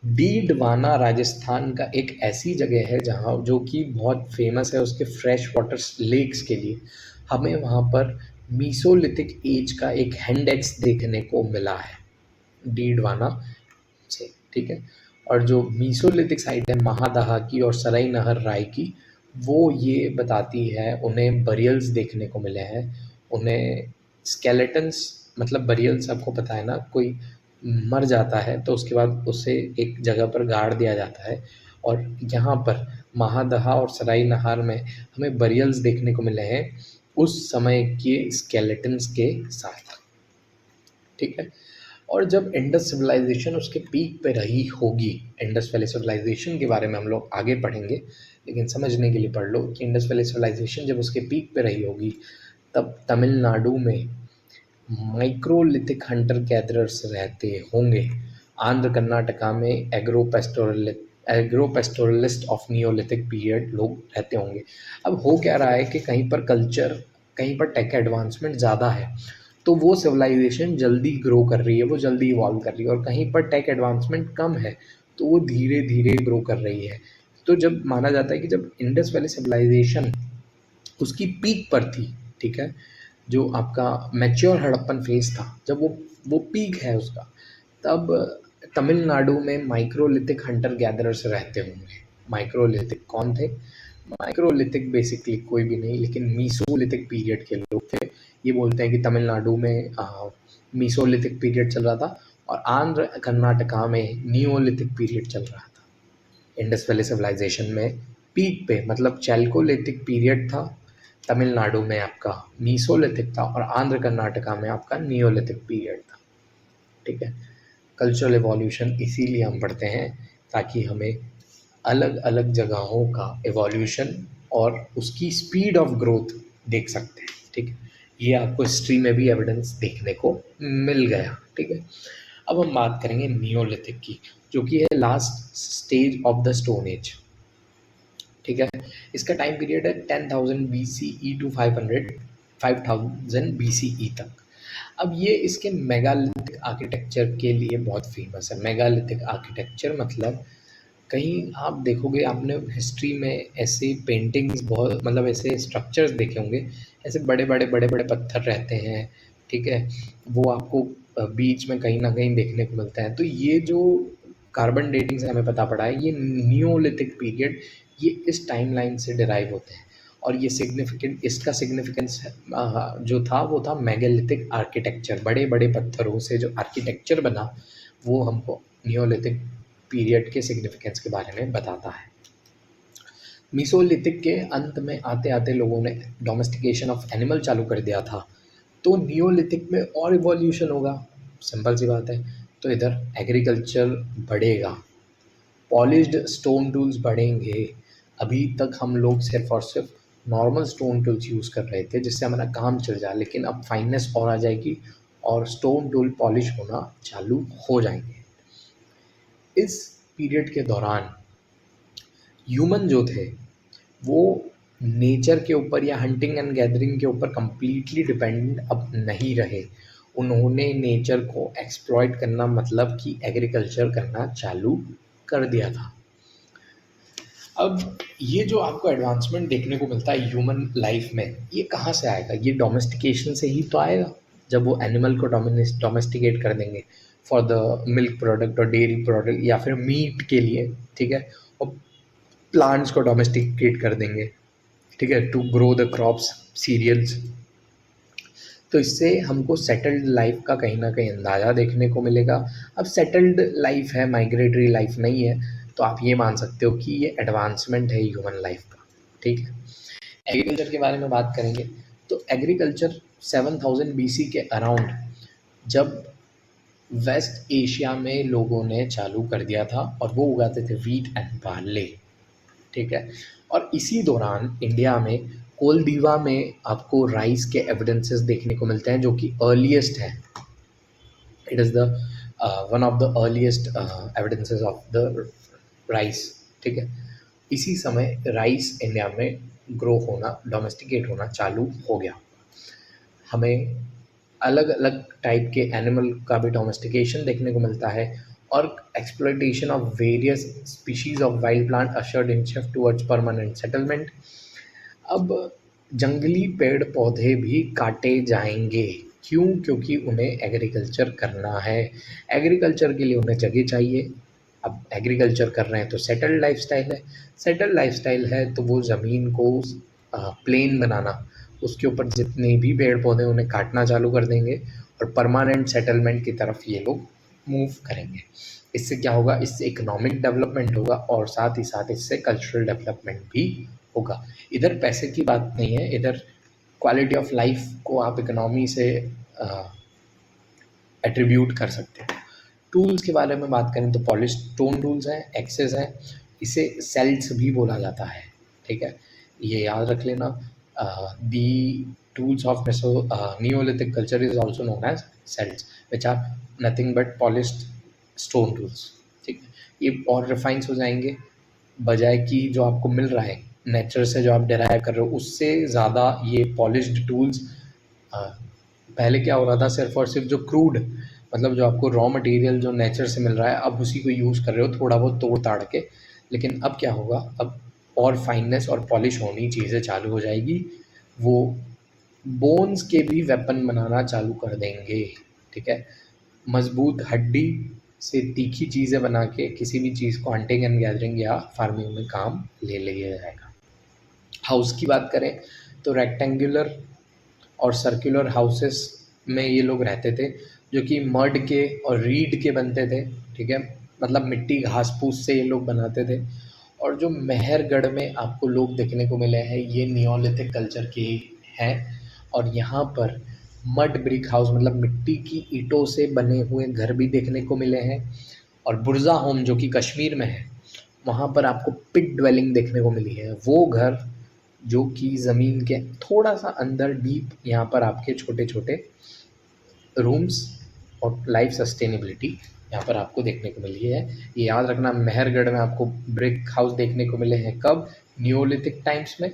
डीडवाना राजस्थान का एक ऐसी जगह है जहाँ जो कि बहुत फेमस है उसके फ्रेश वाटर लेक्स के लिए। हमें वहाँ पर मीसोलिथिक एज का एक हैंड एक्स देखने को मिला है डीडवाना से। ठीक है। और जो मीसोलिथिक साइट है महादहा की और सराय नहर राय की, वो ये बताती है, उन्हें बरियल्स देखने को मिले हैं, उन्हें स्केलेटन्स, मतलब बरियल्स आपको पता है ना, कोई मर जाता है तो उसके बाद उसे एक जगह पर गाड़ दिया जाता है, और यहाँ पर महादहा और सराय नहर में हमें बरियल्स देखने को मिले हैं उस समय के स्केलेटन्स के साथ। ठीक है। और जब इंडस सिविलाइजेशन उसके पीक पे रही होगी, इंडस वैली सिविलाइजेशन के बारे में हम लोग आगे पढ़ेंगे, लेकिन समझने के लिए पढ़ लो कि इंडस वैली सिविलाइजेशन जब उसके पीक पे रही होगी तब तमिलनाडु में माइक्रोलिथिक हंटर गैदरर्स रहते होंगे। आंध्र कर्नाटका में agro pastoralist of Neolithic period लोग रहते होंगे। अब हो क्या रहा है कि कहीं पर कल्चर, कहीं पर टेक एडवांसमेंट ज़्यादा है तो वो सिविलाइजेशन जल्दी ग्रो कर रही है, वो जल्दी इवॉल्व कर रही है, और कहीं पर टेक एडवांसमेंट कम है तो वो धीरे धीरे ग्रो कर रही है। तो जब माना जाता है कि जब इंडस वैली सिविलाइजेशन उसकी पीक पर थी, ठीक है, जो आपका मैच्योर हड़प्पन फेज था, जब वो पीक है उसका, तब तमिलनाडु में माइक्रोलिथिक हंटर गैदरर्स रहते होंगे। माइक्रोलिथिक कौन थे? माइक्रोलिथिक बेसिकली कोई भी नहीं, लेकिन मीसोलिथिक पीरियड के लोग थे। ये बोलते हैं कि तमिलनाडु में मीसोलिथिक पीरियड चल रहा था और आंध्र कर्नाटका में नियोलिथिक पीरियड चल रहा था। इंडस वैली सिविलाइजेशन में पीक पे, मतलब चैल्कोलिथिक पीरियड था, तमिलनाडु में आपका मीसोलिथिक था और आंध्र कर्नाटका में आपका नियोलिथिक पीरियड था। ठीक है। कल्चरल एवोल्यूशन इसीलिए हम पढ़ते हैं ताकि हमें अलग अलग जगहों का एवोल्यूशन और उसकी स्पीड ऑफ ग्रोथ देख सकते हैं। ठीक है। ये आपको हिस्ट्री में भी एविडेंस देखने को मिल गया। ठीक है। अब हम बात करेंगे नियोलिथिक की, जो कि है last stage of the stone as. ठीक है। इसका टाइम पीरियड है 10,000 BCE टू 5000 BCE तक। अब ये इसके मेगालिथिक आर्किटेक्चर के लिए बहुत फेमस है। मेगालिथिक आर्किटेक्चर मतलब, कहीं आप देखोगे, आपने हिस्ट्री में ऐसे पेंटिंग्स बहुत, मतलब ऐसे स्ट्रक्चर्स देखे होंगे, ऐसे बड़े बड़े बड़े बड़े पत्थर रहते हैं। ठीक है। वो आपको बीच में कहीं ना कहीं देखने को मिलता है। तो ये जो कार्बन डेटिंग से हमें पता पड़ा है, ये नियोलिथिक पीरियड, ये इस टाइमलाइन से डिराइव होते हैं। और ये सिग्निफिकेंट, इसका सिग्निफिकेंस जो था वो था मेगालिथिक आर्किटेक्चर, बड़े बड़े पत्थरों से जो आर्किटेक्चर बना वो हमको नियोलिथिक पीरियड के सिग्निफिकेंस के बारे में बताता है। मीसोलिथिक के अंत में आते आते लोगों ने डोमेस्टिकेशन ऑफ एनिमल चालू कर दिया था, तो नियोलिथिक में और इवोल्यूशन होगा, सिंपल सी बात है। तो इधर एग्रीकल्चर बढ़ेगा, पॉलिश्ड स्टोन टूल्स बढ़ेंगे। अभी तक हम लोग सिर्फ और सिर्फ नॉर्मल स्टोन टूल्स यूज़ कर रहे थे जिससे हमारा काम चल जाए, लेकिन अब फाइननेस और आ जाएगी और स्टोन टूल पॉलिश होना चालू हो जाएंगे। इस पीरियड के दौरान ह्यूमन जो थे वो नेचर के ऊपर या हंटिंग एंड गैदरिंग के ऊपर कंप्लीटली डिपेंडेंट अब नहीं रहे। उन्होंने नेचर को एक्सप्लॉइट करना मतलब कि एग्रीकल्चर करना चालू कर दिया था। अब ये जो आपको एडवांसमेंट देखने को मिलता है ह्यूमन लाइफ में, ये कहाँ से आएगा? ये डोमेस्टिकेशन से ही तो आएगा। जब वो एनिमल को डोमेस्टिकेट कर देंगे फॉर द मिल्क प्रोडक्ट और डेयरी प्रोडक्ट या फिर मीट के लिए, ठीक है, और प्लांट्स को डोमेस्टिकेट कर देंगे, ठीक है, to grow the crops, cereals. तो इससे हमको सेटल्ड लाइफ का कहीं ना कहीं अंदाज़ा देखने को मिलेगा। अब सेटल्ड लाइफ है, माइग्रेटरी लाइफ नहीं है, तो आप ये मान सकते हो कि ये एडवांसमेंट है ह्यूमन लाइफ का, ठीक है। एग्रीकल्चर के बारे में बात करेंगे तो एग्रीकल्चर 7000 BC के अराउंड जब वेस्ट एशिया में लोगों ने चालू कर दिया था और वो उगाते थे वीट एंड बार्ले, ठीक है। और इसी दौरान इंडिया में कोलदीवा में आपको राइस के एविडेंसेस देखने को मिलते हैं जो कि अर्लीस्ट है। It is the one of the earliest evidences of the rice, ठीक है। इसी समय राइस इंडिया में ग्रो होना, डोमेस्टिकेट होना चालू हो गया। हमें अलग अलग टाइप के एनिमल का भी डोमेस्टिकेशन देखने को मिलता है और exploitation of various species of wild plant ushered in shift towards permanent settlement. अब जंगली पेड़ पौधे भी काटे जाएंगे, क्यों? क्योंकि उन्हें एग्रीकल्चर करना है। एग्रीकल्चर के लिए उन्हें जगह चाहिए। अब एग्रीकल्चर कर रहे हैं तो सेटल्ड लाइफस्टाइल है। सेटल्ड लाइफस्टाइल है तो वो ज़मीन को प्लेन बनाना, उसके ऊपर जितने भी पेड़ पौधे उन्हें काटना चालू कर देंगे और परमानेंट सेटलमेंट की तरफ ये लोग मूव करेंगे। इससे क्या होगा? इससे इकोनॉमिक डेवलपमेंट होगा और साथ ही साथ इससे कल्चरल डेवलपमेंट भी होगा। इधर पैसे की बात नहीं है, इधर क्वालिटी ऑफ लाइफ को आप इकोनॉमी से एट्रीब्यूट कर सकते हैं। टूल्स के बारे में बात करें तो पॉलिश स्टोन टूल्स हैं, एक्सेस हैं, इसे सेल्ट्स भी बोला जाता है, ठीक है, ये याद रख लेना। The tools of Neolithic culture is also known as celts which are nothing but polished stone tools, ठीक है। ये और रिफाइंस हो जाएंगे, बजाय कि जो आपको मिल रहा है नेचर से जो आप डिराइव कर रहे हो उससे ज़्यादा ये पॉलिश्ड टूल्स। पहले क्या हो रहा था, सिर्फ और सिर्फ जो क्रूड मतलब जो आपको रॉ मटेरियल जो नेचर से मिल रहा है अब उसी को यूज़ कर रहे हो थोड़ा बहुत तोड़ ताड़ के। लेकिन अब क्या होगा, अब और फाइननेस और पॉलिश होनी चीज़ें चालू हो जाएगी। वो बोन्स के भी वेपन बनाना चालू कर देंगे, ठीक है। मजबूत हड्डी से तीखी चीज़ें बना के किसी भी चीज़ को हंटिंग एंड गैदरिंग या फार्मिंग में काम ले लिया जाएगा। हाउस की बात करें तो रेक्टेंगुलर और सर्कुलर हाउसेस में ये लोग रहते थे जो कि मड के और रीड के बनते थे, ठीक है, मतलब मिट्टी घास फूस से ये लोग बनाते थे। और जो मेहरगढ़ में आपको लोग देखने को मिले हैं ये नियोलिथिक कल्चर के हैं और यहाँ पर मड ब्रिक हाउस मतलब मिट्टी की ईंटों से बने हुए घर भी देखने को मिले हैं। और बुर्जा होम जो कि कश्मीर में है वहाँ पर आपको पिट ड्वेलिंग देखने को मिली है, वो घर जो कि ज़मीन के थोड़ा सा अंदर डीप यहाँ पर आपके छोटे छोटे रूम्स और लाइफ सस्टेनेबिलिटी यहाँ पर आपको देखने को मिली है। ये याद रखना, मेहरगढ़ में आपको ब्रिक हाउस देखने को मिले हैं कब? नियोलिथिक टाइम्स में।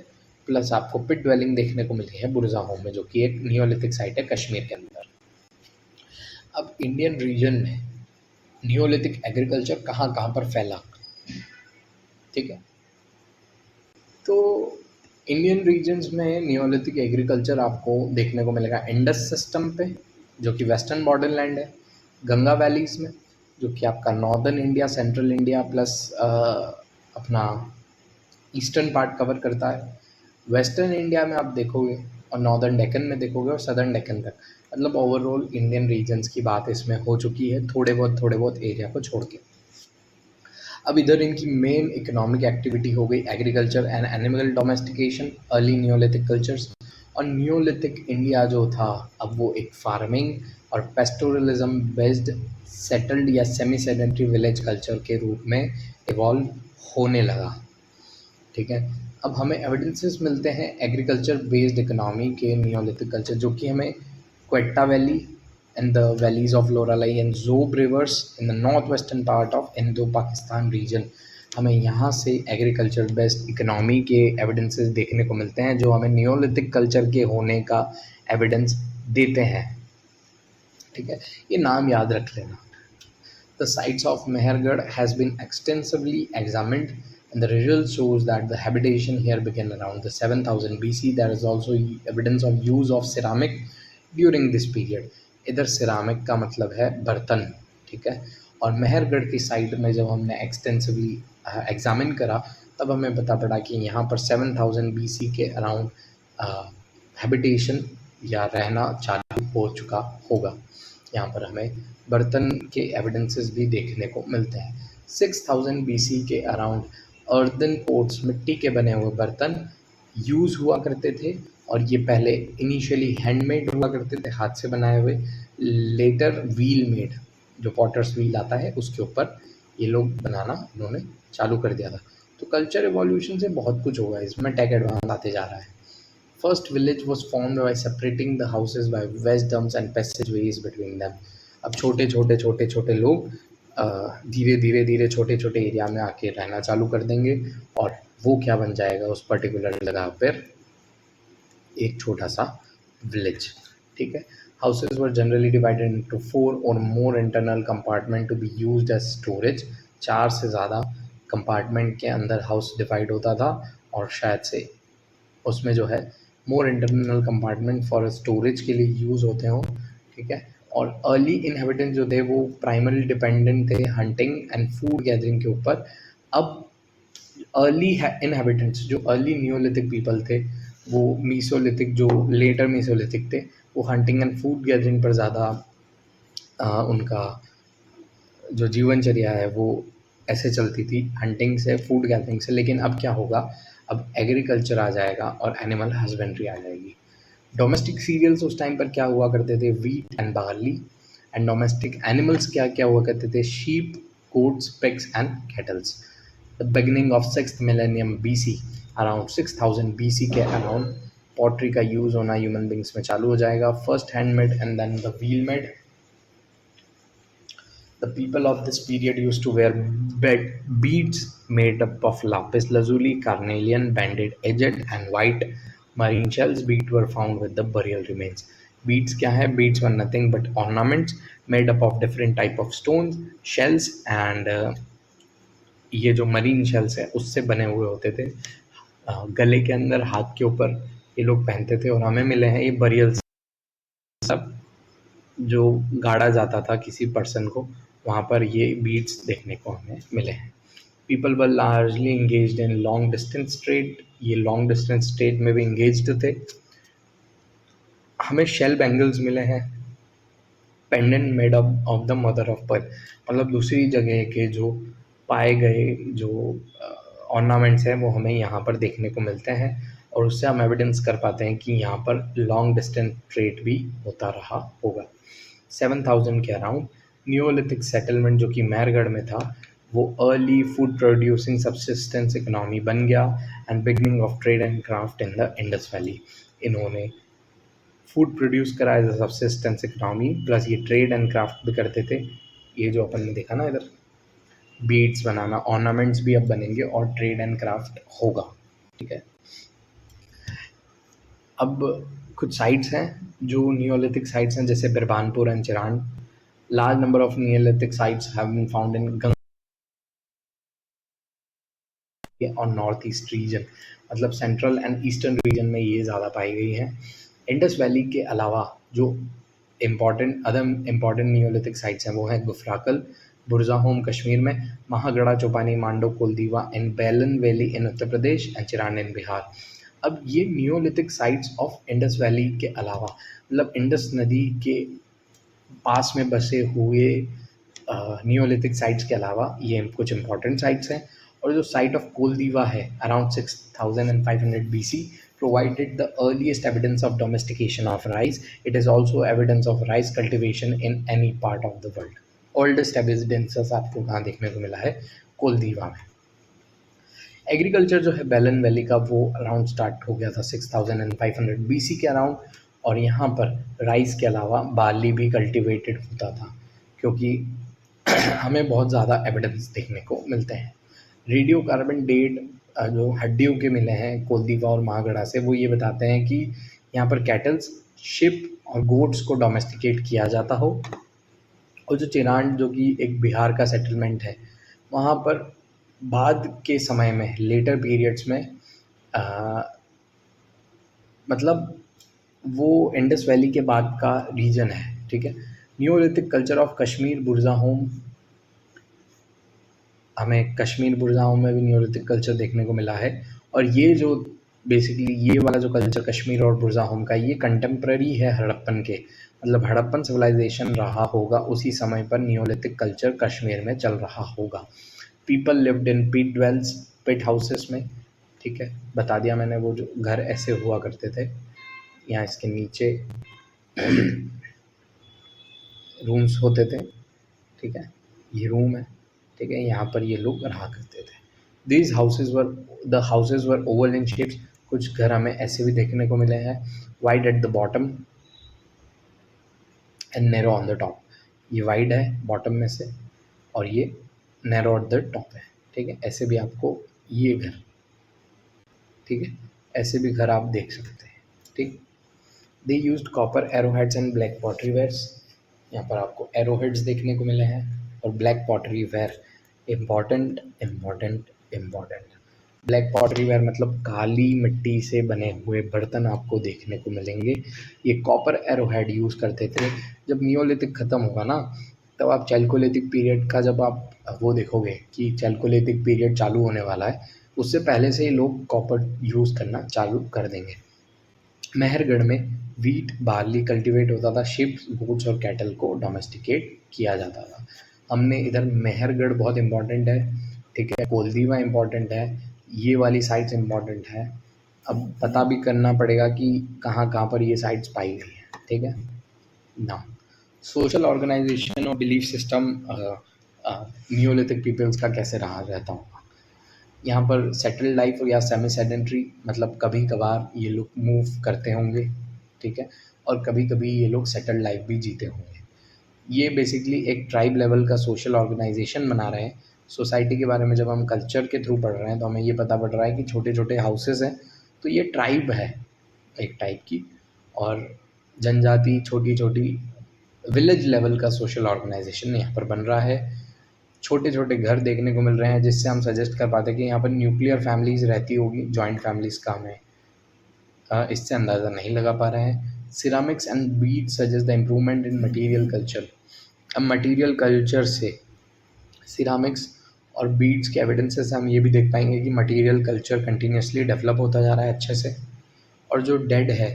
प्लस आपको पिट ड्वेलिंग देखने को मिली है बुर्जा होम में जो कि एक नियोलिथिक साइट है कश्मीर के अंदर। अब इंडियन रीजन में नियोलिथिक एग्रीकल्चर कहाँ कहाँ पर फैला, ठीक है। तो इंडियन रीजन्स में नियोलिथिक एग्रीकल्चर आपको देखने को मिलेगा इंडस सिस्टम पे जो कि वेस्टर्न बॉर्डर लैंड है, गंगा वैलीज़ में जो कि आपका northern India, central India plus अपना ईस्टर्न पार्ट कवर करता है। वेस्टर्न इंडिया में आप देखोगे और नॉर्दर्न डेक्कन में देखोगे और सदर्न डेक्कन तक, मतलब ओवरऑल इंडियन रीजन्स की बात इसमें हो चुकी है थोड़े बहुत एरिया को छोड़ के। अब इधर इनकी मेन इकोनॉमिक एक्टिविटी हो गई agriculture and animal domestication, early Neolithic cultures. और नियोलिथिक इंडिया जो था अब वो एक फार्मिंग और पेस्टोरलिज्म बेस्ड सेटल्ड या सेमी सेडेंट्री विलेज कल्चर के रूप में इवॉल्व होने लगा, ठीक है। अब हमें एविडेंसेस मिलते हैं एग्रीकल्चर बेस्ड इकोनॉमी के नियोलिथिक कल्चर जो कि हमें Quetta valley in the valleys of Loralai and Zob rivers in the northwestern part of Indo-Pakistan region. हमें यहाँ से एग्रीकल्चर बेस्ड इकोनॉमी के एविडेंसेस देखने को मिलते हैं जो हमें नियोलिथिक कल्चर के होने का एविडेंस देते हैं। ठीक है, ये नाम याद रख लेना। The sites of Mehergarh has been extensively examined and the result shows that the habitation here began around the 7000 BC. There is also evidence of use of ceramic during this period. इधर ceramic का मतलब है बर्तन, ठीक है। और मेहरगढ़ की site में जब हमने एक्सटेंसिवली एग्जामिन करा तब हमें पता पड़ा कि यहाँ पर 7000 BC के अराउंड हैबिटेशन या रहना चालू हो चुका होगा। यहाँ पर हमें बर्तन के एविडेंसेस भी देखने को मिलते हैं। 6000 BC के अराउंड अर्दन पोट्स, मिट्टी के बने हुए बर्तन यूज़ हुआ करते थे और ये पहले इनिशियली हैंडमेड हुआ करते थे, हाथ से बनाए हुए। लेटर व्हील मेड, जो पॉटर्स व्हील आता है उसके ऊपर ये लोग बनाना इन्होंने चालू कर दिया था। तो कल्चर एवोल्यूशन से बहुत कुछ होगा, इसमें टेक एडवांस आते जा रहा है। First village was formed by separating the houses by wisdoms and passageways between them. अब छोटे छोटे छोटे छोटे लोग धीरे धीरे धीरे छोटे छोटे एरिया में आके रहना चालू कर देंगे और वो क्या बन जाएगा उस पर्टिकुलर जगह पर एक छोटा सा विलेज। ठीक है, houses were generally divided into 4 और more internal compartment to be used as storage. 4 से ज़्यादा कंपार्टमेंट के अंदर हाउस डिवाइड होता था और शायद से उसमें जो है मोर इंटरनल कंपार्टमेंट फॉर स्टोरेज के लिए यूज़ होते हों। ठीक है, और अर्ली इनहेबिटेंट जो थे वो प्राइमरी डिपेंडेंट थे हंटिंग एंड फूड गैदरिंग के ऊपर। अब अर्ली इनहेबिटेंट्स जो अर्ली नियोलिथिक पीपल थे वो मीसोलिथिक, जो लेटर मीसोलिथिक थे, वो हंटिंग एंड फूड गैदरिंग पर ज़्यादा उनका जो जीवनचर्या है वो ऐसे चलती थी, हंटिंग से फूड गैदरिंग से। लेकिन अब क्या होगा, अब एग्रीकल्चर आ जाएगा और एनिमल हस्बेंड्री आ जाएगी। डोमेस्टिक सीरियल्स उस टाइम पर क्या हुआ करते थे, wheat and barley. And domestic animals क्या क्या हुआ करते थे, sheep, goats, pigs and cattles. The beginning of 6th millennium BC, around 6000 BC के अराउंड पॉटरी का यूज़ होना ह्यूमन बींग्स में चालू हो जाएगा। First handmade and then the wheel made. The people of this period used to wear beads made up of lapis lazuli, carnelian, banded, edged, and white marine shells. Beads were found with the burial remains. Beads क्या है? Beads were nothing but ornaments made up of different type of stones, shells, and ये जो marine shells है उससे बने हुए होते थे। गले के अंदर, हाथ के ऊपर ये लोग पहनते थे और हमें मिले हैं ये बरियल सब जो गाड़ा जाता था किसी पर्सन को, वहाँ पर ये बीड्स देखने को हमें मिले हैं। People were largely engaged in long distance trade, ये लॉन्ग डिस्टेंस ट्रेड में भी इंगेज्ड थे। हमें शेल बैंगल्स मिले हैं, pendant made of the mother of pearl, मतलब दूसरी जगह के जो पाए गए जो ऑर्नामेंट्स हैं वो हमें यहाँ पर देखने को मिलते हैं और उससे हम एविडेंस कर पाते हैं कि यहाँ पर लॉन्ग डिस्टेंस ट्रेड भी होता रहा होगा। 7000 के अराउंड नियोलिथिक सेटलमेंट जो कि मेहरगढ़ में था वो early food producing subsistence economy बन गया and beginning of trade and craft in the Indus valley. इन्होंने फूड प्रोड्यूस करा as a subsistence economy, plus ये ट्रेड एंड क्राफ्ट भी करते थे। ये जो अपन ने देखा ना इधर, बीड्स बनाना, ऑर्नामेंट्स भी अब बनेंगे और ट्रेड एंड क्राफ्ट होगा। ठीक है, अब कुछ साइट्स हैं जो नियोलिथिक साइट्स हैं, जैसे Birbhanpur and Chirand. Large number of Neolithic sites have been found in Ganga और नॉर्थ ईस्ट रीजन, मतलब सेंट्रल एंड ईस्टर्न रीजन में ये ज़्यादा पाई गई हैं। इंडस वैली के अलावा जो अदर इम्पॉर्टेंट नियोलिथिक साइट्स हैं वो हैं गुफराकल, बुरज़ाहोम कश्मीर में, महागढ़ा चौपानी मांडो Koldihwa in Belan valley in Uttar Pradesh and Chirand in Bihar. अब ये Neolithic sites of Indus valley के अलावा, मतलब इंडस नदी के पास में बसे हुए नियोलिथिक साइट्स के अलावा ये कुछ इंपॉर्टेंट साइट्स हैं। और जो साइट ऑफ कोलदीवा है around 6500 BC provided the earliest evidence of domestication of rice. It is also evidence of rice cultivation in any part of the world. Oldest evidences आपको कहाँ देखने को मिला है, कोलदीवा में। एग्रीकल्चर जो है बेलन वैली का वो अराउंड स्टार्ट हो गया था 6500 BC के अराउंड, और यहाँ पर राइस के अलावा बार्ली भी कल्टीवेटेड होता था, क्योंकि हमें बहुत ज़्यादा एविडेंस देखने को मिलते हैं। रेडियो कार्बन डेट जो हड्डियों के मिले हैं कोलदीवा और महागढ़ा से, वो ये बताते हैं कि यहाँ पर कैटल्स, शिप और गोट्स को डोमेस्टिकेट किया जाता हो। और जो चिरांड, जो कि एक बिहार का सेटलमेंट है, वहाँ पर बाद के समय में लेटर पीरियड्स में आ, मतलब वो इंडस वैली के बाद का रीजन है, ठीक है। न्यूलिथिक कल्चर ऑफ कश्मीर बुरज़ाहोम, हमें कश्मीर बुरज़ाहोम में भी न्यूलिथिक कल्चर देखने को मिला है। और ये जो बेसिकली ये वाला जो कल्चर कश्मीर और बुरज़ाहोम का, ये कंटेम्प्रेरी है हड़प्पन के, मतलब हड़प्पन सिविलाइजेशन रहा होगा उसी समय पर न्यूलिथिक कल्चर कश्मीर में चल रहा होगा। पीपल लिव्ड इन पीट ड्वेल्स, पिट हाउसेस में, ठीक है, बता दिया मैंने। वो जो घर ऐसे हुआ करते थे, यहाँ इसके नीचे रूम्स होते थे, ठीक है, ये रूम है, ठीक है, यहाँ पर ये लोग रहा करते थे। The houses were oval in shapes, कुछ घर हमें ऐसे भी देखने को मिले हैं, wide at the bottom and narrow on the top. ये वाइड है बॉटम में से और ये नैरो एट द टॉप है, ठीक है। ऐसे भी आपको ये घर, ठीक है, ऐसे भी घर आप देख सकते हैं, ठीक। They used copper arrowheads and black pottery wares, यहाँ पर आपको एरोहेड्स देखने को मिले हैं और black pottery ware. Important important important, black pottery ware मतलब काली मिट्टी से बने हुए बर्तन आपको देखने को मिलेंगे। ये कॉपर एरोहेड यूज़ करते थे। जब नियोलिथिक ख़त्म होगा ना, तब आप चैल्कोलिथिक पीरियड का जब आप वो देखोगे कि चैल्कोलिथिक पीरियड चालू होने वाला है, उससे पहले से ही लोग कॉपर यूज़ करना चालू कर देंगे। मेहरगढ़ में व्हीट बार्ली कल्टीवेट होता था, शिप गोट्स और कैटल को डोमेस्टिकेट किया जाता था। हमने इधर मेहरगढ़ बहुत इंपॉर्टेंट है, ठीक है, कोलदीवा इंपॉर्टेंट है, ये वाली साइट्स इंपॉर्टेंट है। अब पता भी करना पड़ेगा कि कहाँ कहाँ पर ये साइट्स पाई गई हैं, ठीक है ना। सोशल ऑर्गेनाइजेशन और बिलीफ सिस्टम नियोलिथिक पीपल्स का कैसे रहा रहता होगा। यहाँ पर सेटल्ड लाइफ या सेमी सेडेंट्री, मतलब कभी कभार ये लोग मूव करते होंगे, ठीक है, और कभी कभी ये लोग सेटल्ड लाइफ भी जीते होंगे। ये बेसिकली एक ट्राइब लेवल का सोशल ऑर्गेनाइजेशन बना रहे हैं। सोसाइटी के बारे में जब हम कल्चर के थ्रू पढ़ रहे हैं तो हमें ये पता पड़ रहा है कि छोटे छोटे हाउसेस हैं, तो ये ट्राइब है एक टाइप की। और जनजाति छोटी छोटी विलेज लेवल का सोशल ऑर्गेनाइजेशन यहाँ पर बन रहा है। छोटे छोटे घर देखने को मिल रहे हैं, जिससे हम सजेस्ट कर पाते हैं कि यहाँ पर न्यूक्लियर फैमिलीज रहती होगी, जॉइंट फैमिलीज का हमें इससे अंदाज़ा नहीं लगा पा रहे हैं। Ceramics and Beed suggest the improvement in material culture. अब मटीरियल कल्चर से सिरामिक्स और बीड्स के एविडेंसेस हम ये भी देख पाएंगे कि मटीरियल कल्चर कंटिन्यूसली डेवलप होता जा रहा है अच्छे से। और जो डेड है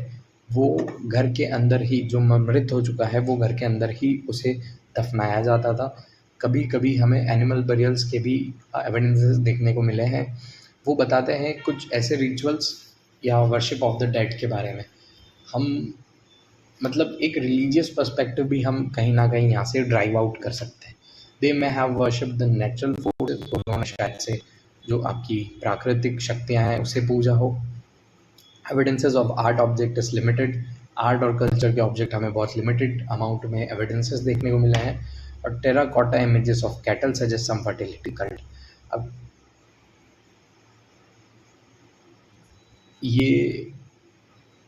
वो घर के अंदर ही, जो मृत हो चुका है वो घर के अंदर ही उसे दफनाया जाता था। कभी कभी हमें एनिमल बरियल्स के भी एविडेंसेस देखने को मिले हैं। वो बताते हैं कुछ ऐसे रिचुअल्स या वर्शिप ऑफ द डेड के बारे में। हम मतलब एक रिलीजियस पर्सपेक्टिव भी हम कहीं ना कहीं यहाँ से ड्राइव आउट कर सकते हैं। They may have worship the natural forces, उन्होंने शायद से जो आपकी प्राकृतिक शक्तियाँ हैं उसे पूजा हो। Evidences of art object is limited, art और कल्चर के ऑब्जेक्ट हमें बहुत लिमिटेड अमाउंट में एविडेंसेस देखने को मिले हैं। और terracotta images of cattle suggest some fertility cult. अब ये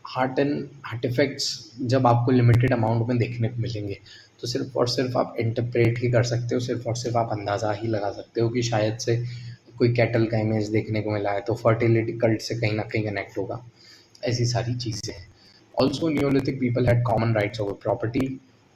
आर्टिफैक्ट्स जब आपको लिमिटेड अमाउंट में देखने को मिलेंगे तो सिर्फ और सिर्फ आप इंटरप्रेट ही कर सकते हो, सिर्फ और सिर्फ आप अंदाज़ा ही लगा सकते हो कि शायद से कोई कैटल का इमेज देखने को मिला है तो फर्टिलिटी कल्ट से कहीं ना कहीं कनेक्ट होगा। ऐसी सारी चीज़ें हैं। Also Neolithic people had common rights over property,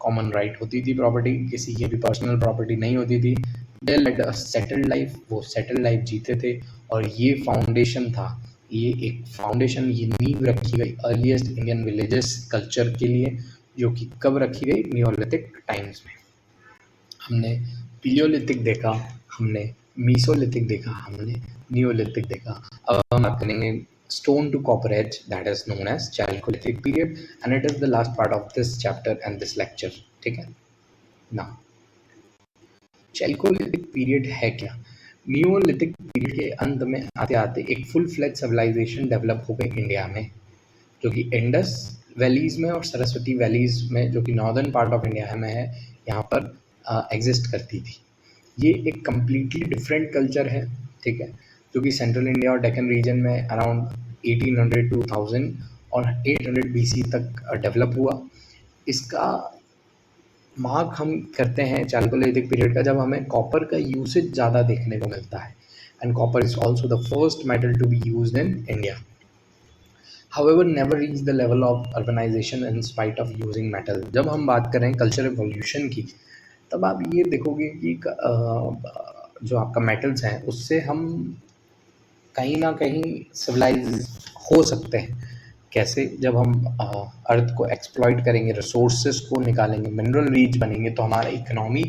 common right होती थी प्रॉपर्टी, किसी की भी पर्सनल प्रॉपर्टी नहीं होती थी। दे लेड अ सेटल्ड लाइफ, वो सेटल्ड लाइफ जीते थे। और ये फाउंडेशन था, ये एक फाउंडेशन, ये नींव रखी गई अर्लीस्ट इंडियन विलेजेस कल्चर के लिए, जो कि कब रखी गई, नियोलिथिक टाइम्स में। हमने पिलियोलिथिक देखा, हमने मीसोलिथिक देखा, हमने नियोलिथिक देखा। अब हम बात करेंगे stone to copper age, that is known as chalcolithic period, and it is the last part of this chapter and this lecture, ठीक है ना। चैल्कोलिथिक पीरियड है क्या। नियोलिथिक पीरियड के अंत में आते आते एक फुल फ्लेज सिविलाइजेशन डेवलप हो गई इंडिया में, जो कि इंडस वैलीज़ में और सरस्वती वैलीज़ में, जो कि नॉर्दर्न पार्ट ऑफ इंडिया में है, यहाँ पर एग्जिस्ट करती थी। ये एक कम्प्लीटली डिफरेंट कल्चर है, ठीक है, जो कि सेंट्रल इंडिया और डेक्कन रीजन में अराउंड 1800 टू 1000 और 800 बीसी तक डेवलप हुआ। इसका मार्क हम करते हैं चालकोलिथिक पीरियड का, जब हमें कॉपर का यूसेज ज़्यादा देखने को मिलता है, and copper is also the first metal to be used in India. However, never reach the level of urbanization in spite of using metal। जब हम बात करें कल्चर एवोल्यूशन की, तब आप ये देखोगे कि जो आपका मेटल्स हैं उससे हम कहीं ना कहीं सिविलाइज हो सकते हैं। कैसे? जब हम अर्थ को एक्सप्लॉइट करेंगे, रिसोर्सेज को निकालेंगे, मिनरल रिच बनेंगे, तो हमारा इकोनॉमी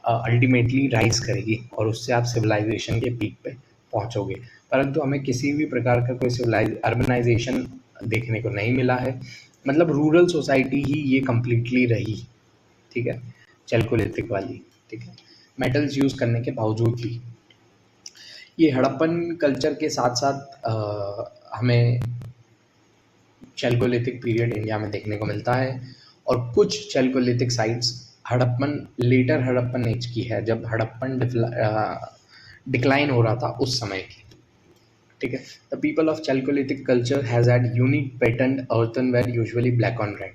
अल्टीमेटली राइज करेगी और उससे आप सिविलाइजेशन के पीक पे पहुंचोगे। परंतु हमें किसी भी प्रकार का कोई सिविलाइज अर्बनाइजेशन देखने को नहीं मिला है, मतलब रूरल सोसाइटी ही ये कम्प्लीटली रही, ठीक है, चैल्कोलिथिक वाली, ठीक है, मेटल्स यूज़ करने के बावजूद भी। ये हड़प्पन कल्चर के साथ साथ हमें चैल्कोलिथिक पीरियड इंडिया में देखने को मिलता है, और कुछ chalcolithic sites Harappan later Harappan age की है, जब हड़प्पन डिक्लाइन हो रहा था उस समय की, ठीक है। The people of Chalcolithic culture has had unique pattern earthenware, usually black on red.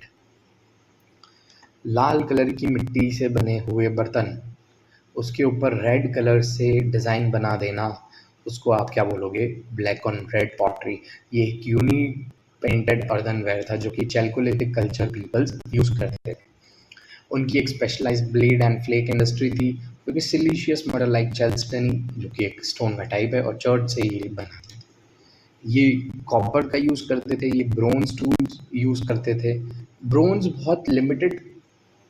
लाल कलर की मिट्टी से बने हुए बर्तन, उसके ऊपर रेड कलर से डिज़ाइन बना देना, उसको आप क्या बोलोगे? Black on red pottery. ये एक यूनिक पेंटेड अर्थनवेयर था जो कि चैल्कोलिथिक कल्चर पीपल्स यूज़ करते थे। उनकी एक specialised blade and flake industry थी, क्योंकि सिलिशियस मेटल लाइक चेल्स्टनी, जो कि एक स्टोन का टाइप है, और चर्च से ये बना। ये कॉपर का यूज़ करते थे, ये ब्रोंज टूल्स यूज़ करते थे। ब्रोंज बहुत लिमिटेड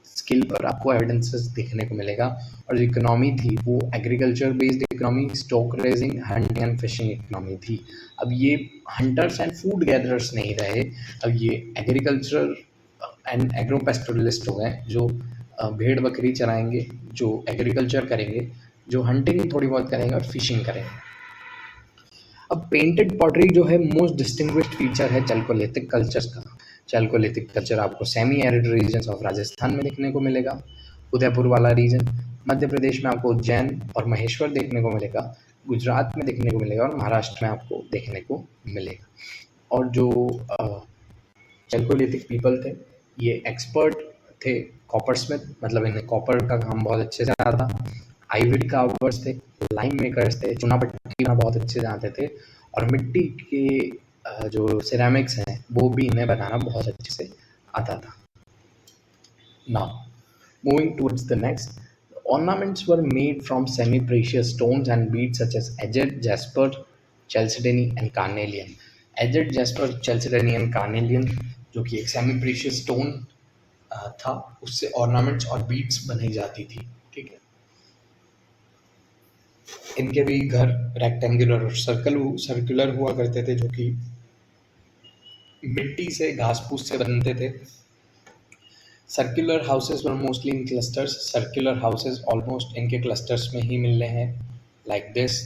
स्किल पर आपको एविडेंसेस देखने को मिलेगा, और जो इकोनॉमी थी वो agriculture based economy, stock raising, hunting and fishing economy थी। अब ये हंटर्स एंड फूड गैदरर्स नहीं रहे, अब ये एग्रीकल्चर एंड एग्रो पेस्टोरलिस्ट हो गए, जो भेड़ बकरी चराएंगे, जो एग्रीकल्चर करेंगे, जो हंटिंग थोड़ी बहुत करेंगे और फिशिंग करेंगे। अब पेंटेड पॉटरी जो है मोस्ट डिस्टिंग्विश्ड फीचर है चैल्कोलिथिक कल्चर्स का। चैल्कोलिथिक कल्चर आपको semi arid regions of Rajasthan में देखने को मिलेगा, उदयपुर वाला रीजन। मध्य प्रदेश में आपको उज्जैन और महेश्वर देखने को मिलेगा, गुजरात में देखने को मिलेगा, और महाराष्ट्र में आपको देखने को मिलेगा। और जो चैल्कोलिथिक पीपल थे, ये एक्सपर्ट थे कॉपर स्मिथ, मतलब इन्हें कॉपर का काम बहुत अच्छे से आता था। आइवरी कार्वर्स थे, लाइम मेकर्स थे, चूना पट्टी बनाना बहुत अच्छे से जानते थे, और मिट्टी के जो सिरेमिक्स हैं वो भी इन्हें बनाना बहुत अच्छे से आता था। Now, moving towards the next, ornaments were made from semi-precious stones and beads such as agate, jasper, chalcedony and carnelian। agate, jasper, chalcedony and carnelian, जो कि एक सेमी प्रीशियस स्टोन था, उससे ऑर्नामेंट्स और बीड्स बनाई जाती थी, ठीक है। इनके भी घर रेक्टेंगुलर और सर्कुलर हुआ करते थे, जो कि मिट्टी से, घास फूस से बनते थे। Circular houses were mostly in clusters, circular houses almost इनके क्लस्टर्स में ही मिल रहे हैं, लाइक दिस,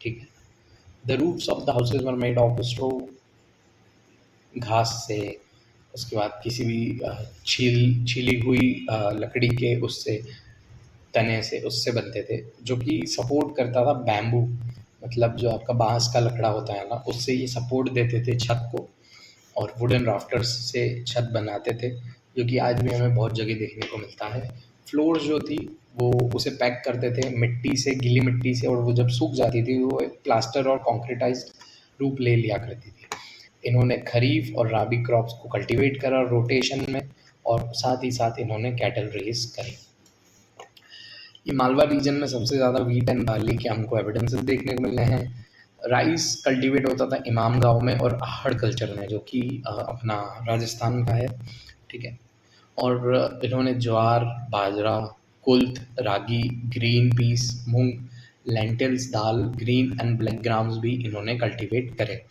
ठीक है। The roofs of the houses were made of straw, घास से, उसके बाद किसी भी छीली हुई लकड़ी के उससे, तने से, उससे बनते थे, जो कि सपोर्ट करता था बैम्बू, मतलब जो आपका बांस का लकड़ा होता है ना, उससे ये सपोर्ट देते थे छत को, और वुडन राफ्टर्स से छत बनाते थे, जो कि आज भी हमें बहुत जगह देखने को मिलता है। फ्लोर्स जो थी वो उसे पैक करते थे मिट्टी से, गीली मिट्टी से, और वो जब सूख जाती थी वो एक प्लास्टर और कॉन्क्रीटाइज्ड रूप ले लिया करती थी। इन्होंने खरीफ और राबी क्रॉप्स को कल्टीवेट करा रोटेशन में, और साथ ही साथ इन्होंने कैटल रेस करी। ये मालवा रीजन में सबसे ज़्यादा वीट एंड बार्ली के हमको एविडेंसेस देखने को मिल रहे हैं। राइस कल्टीवेट होता था इमाम गाँव में और आहड़ कल्चर में, जो कि अपना राजस्थान का है, ठीक है। और इन्होंने ज्वार, बाजरा, कुल्थ, रागी, ग्रीन पीस, मूंग, लेंटिल्स, दाल, ग्रीन एंड ब्लैक ग्राम्स भी इन्होंने कल्टीवेट करे।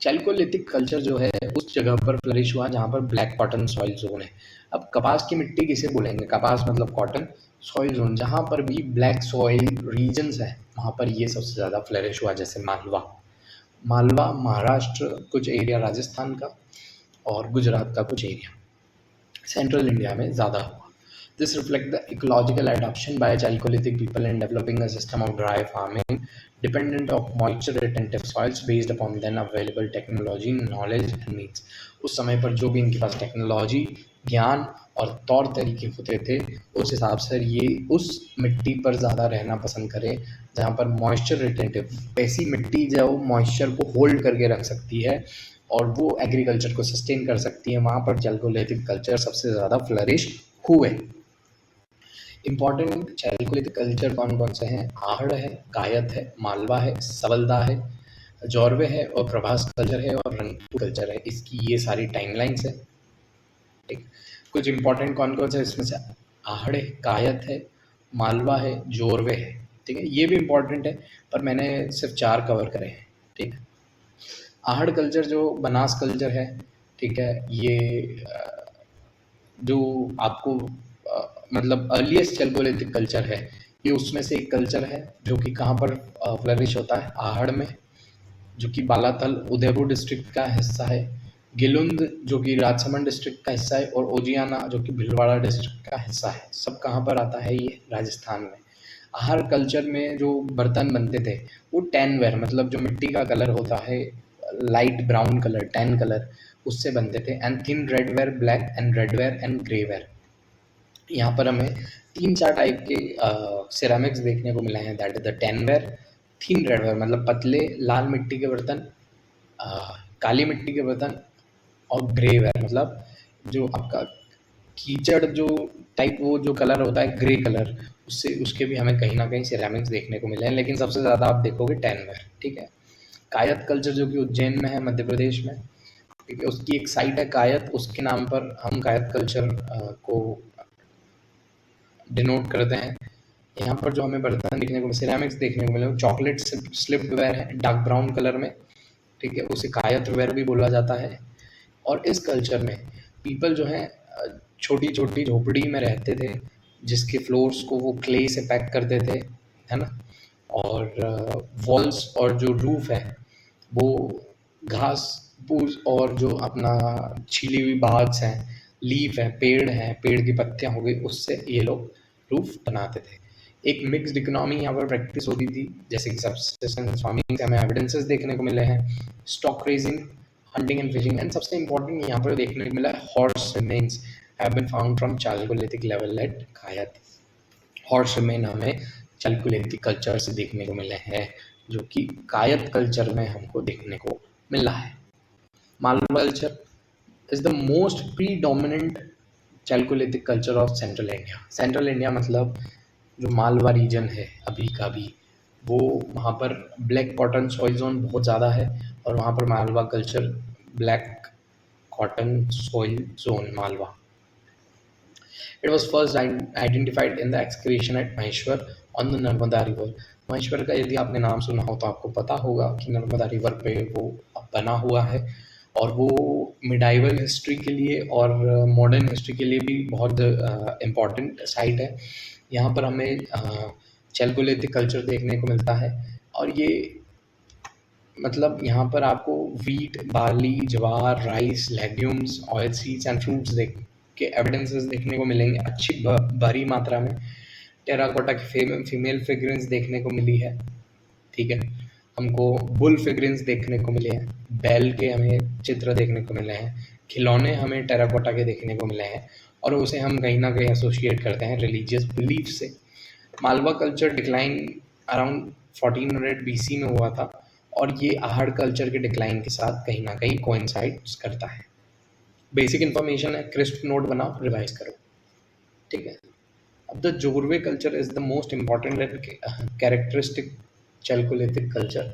चैल्कोलिथिक कल्चर जो है उस जगह पर फ्लरिश हुआ जहाँ पर ब्लैक कॉटन सॉइल जोन है। अब कपास की मिट्टी किसे बोलेंगे? कपास मतलब कॉटन सॉइल जोन, जहाँ पर भी ब्लैक सॉइल रीजन्स है वहाँ पर ये सबसे ज़्यादा फ्लरिश हुआ, जैसे मालवा, महाराष्ट्र, कुछ एरिया राजस्थान का, और गुजरात का कुछ एरिया, सेंट्रल इंडिया में ज़्यादा हुआ। This reflects the ecological adaptation by Chalcolithic people in developing a system of dry farming dependent of moisture retentive soils based upon then available technology, knowledge and means. उस समय पर जो भी इनके पास technology, ज्ञान और तौर तरीके होते थे, उस हिसाब से ये उस मिट्टी पर ज़्यादा रहना पसंद करें जहाँ पर मॉइस्चर रिटेंटिव, ऐसी मिट्टी जो मॉइस्चर को होल्ड करके रख सकती है और वो एग्रीकल्चर को सस्टेन कर सकती है, वहाँ पर चैल्कोलिथिक कल्चर सबसे ज़्यादा फ्लरिश हुए। इंपॉर्टेंट चैल्कोलिथिक कल्चर कौन कौन से हैं? आहड़ है, कायत है, मालवा है, सवल्दा है, जौरवे है और प्रभास कल्चर है और रंगपुर कल्चर है। इसकी ये सारी टाइमलाइंस है। ठीक, कुछ इंपॉर्टेंट कौन कौन से इसमें से? आहड़ है, कायत है, मालवा है, जोरवे है। ठीक है, ये भी इम्पॉर्टेंट है पर मैंने सिर्फ 4 कवर करे हैं। ठीक है, आहड़ कल्चर जो बनास कल्चर है, ठीक है, ये जो आपको मतलब अर्लीस्ट चैल्कोलिथिक कल्चर है, ये उसमें से एक कल्चर है जो कि कहाँ पर फ्लरिश होता है? आहड़ में, जो कि बालाथल उदयपुर डिस्ट्रिक्ट का हिस्सा है, गिलुंद जो कि राजसमंद डिस्ट्रिक्ट का हिस्सा है और ओजियाना जो कि भीलवाड़ा डिस्ट्रिक्ट का हिस्सा है। सब कहाँ पर आता है? ये राजस्थान में। आहड़ कल्चर में जो बर्तन बनते थे वो टैनवेयर, मतलब जो मिट्टी का कलर होता है light brown colour, tan colour, उससे बनते थे। And thin redware, black and redware and greyware. यहाँ पर हमें 3-4 टाइप के सिरेमिक्स देखने को मिले हैं। That is the tanware, thin redware मतलब पतले लाल मिट्टी के बर्तन, काली मिट्टी के बर्तन, और ग्रेवेयर मतलब जो आपका कीचड़ जो टाइप, वो जो कलर होता है ग्रे कलर, उससे उसके भी हमें कहीं ना कहीं सिरेमिक्स देखने को मिले हैं, लेकिन सबसे ज़्यादा आप देखोगे टैनवेयर। ठीक है, कायत कल्चर जो कि उज्जैन में है, मध्य प्रदेश में। ठीक है, उसकी एक साइट है कायत, उसके नाम पर हम कायत कल्चर को डिनोट करते हैं। यहाँ पर जो हमें बर्तन देखने को, सिरेमिक्स देखने को मिले, चॉकलेट स्लिप्ड वेयर है डार्क ब्राउन कलर में। ठीक है, उसे कायत वेयर भी बोला जाता है। और इस कल्चर में पीपल जो हैं छोटी छोटी झोपड़ी में रहते थे, जिसके फ्लोर्स को वो क्ले से पैक करते थे, है ना। और वॉल्स और जो रूफ है वो घास फूस और जो अपना छीली हुई बाग्स हैं, लीफ है, पेड़ हैं, पेड़ की पत्तियां हो गई, उससे ये लोग रूफ बनाते थे। एक मिक्स्ड इकोनॉमी यहाँ पर प्रैक्टिस होती थी, जैसे कि सब्सिस्टेंस फार्मिंग से हमें एविडेंसेस देखने को मिले हैं, stock raising, hunting and fishing, and सबसे इंपॉर्टेंट यहाँ पर देखने को मिला है horse remains have been found from chalcolithic level at Kayatha. Horse remain हमें चालकोलिथिक कल्चर से देखने को मिले हैं, जो कि कायत कल्चर में हमको देखने को मिला है। Malwa culture is the most predominant Chalcolithic culture of Central India. Central India मतलब जो मालवा रीजन है अभी का भी, वो वहाँ पर ब्लैक कॉटन सॉइल जोन बहुत ज़्यादा है और वहाँ पर Malwa culture black cotton soil zone Malwa. It was first identified in the excavation at Maheshwar on the Narmada River. Maheshwar का यदि आपने नाम सुना हो तो आपको पता होगा कि नर्मदा रिवर पे वो बना हुआ है, और वो मिडाइवल हिस्ट्री के लिए और मॉडर्न हिस्ट्री के लिए भी बहुत इम्पॉर्टेंट साइट है। यहाँ पर हमें चैल्कोलिथिक कल्चर देखने को मिलता है, और ये मतलब यहाँ पर आपको wheat, barley, jowar, rice, legumes, oil seeds and fruits देख के एविडेंसेस देखने को मिलेंगे अच्छी भारी मात्रा में। टेराकोटा की फीमेल फिगरेंस देखने को मिली है। ठीक है, हमको बुल फिगरेंस देखने को मिले हैं, बैल के हमें चित्र देखने को मिले हैं, खिलौने हमें टेराकोटा के देखने को मिले हैं, और उसे हम कहीं ना कहीं एसोसिएट करते हैं रिलीजियस बिलीफ से। Malwa culture decline around 1400 BC में हुआ था, और ये आहड़ कल्चर के डिक्लाइन के साथ कहीं ना कहीं कोइंसाइड्स करता है। बेसिक इन्फॉर्मेशन है, क्रिस्प नोट बनाओ, रिवाइज करो। ठीक है, अब the Jorwe culture is the most important and characteristic Chalcolithic culture.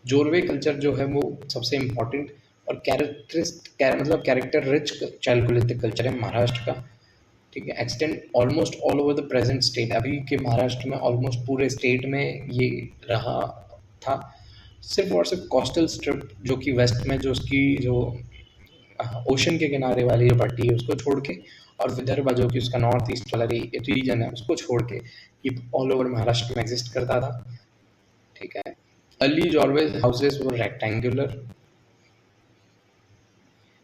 Jorwe culture जो है वो सबसे इम्पॉर्टेंट और मतलब कैरेक्टर रिच चैल्कोलिथिक कल्चर है महाराष्ट्र का। ठीक है, extend almost all over the present state. अभी के महाराष्ट्र में ऑलमोस्ट पूरे स्टेट में ये रहा था। सिर्फ और सिर्फ कोस्टल स्ट्रिप जो कि वेस्ट में जो उसकी जो ओशन के किनारे वाली जो पट्टी है उसको छोड़ के, और विदर्भ जो कि उसका नॉर्थ ईस्ट वाला रीजन है उसको छोड़ के, ये ऑल ओवर महाराष्ट्र में एग्जिस्ट करता था। ठीक है, अर्ली जॉर्वेज हाउसेस वर रेक्टेंगुलर,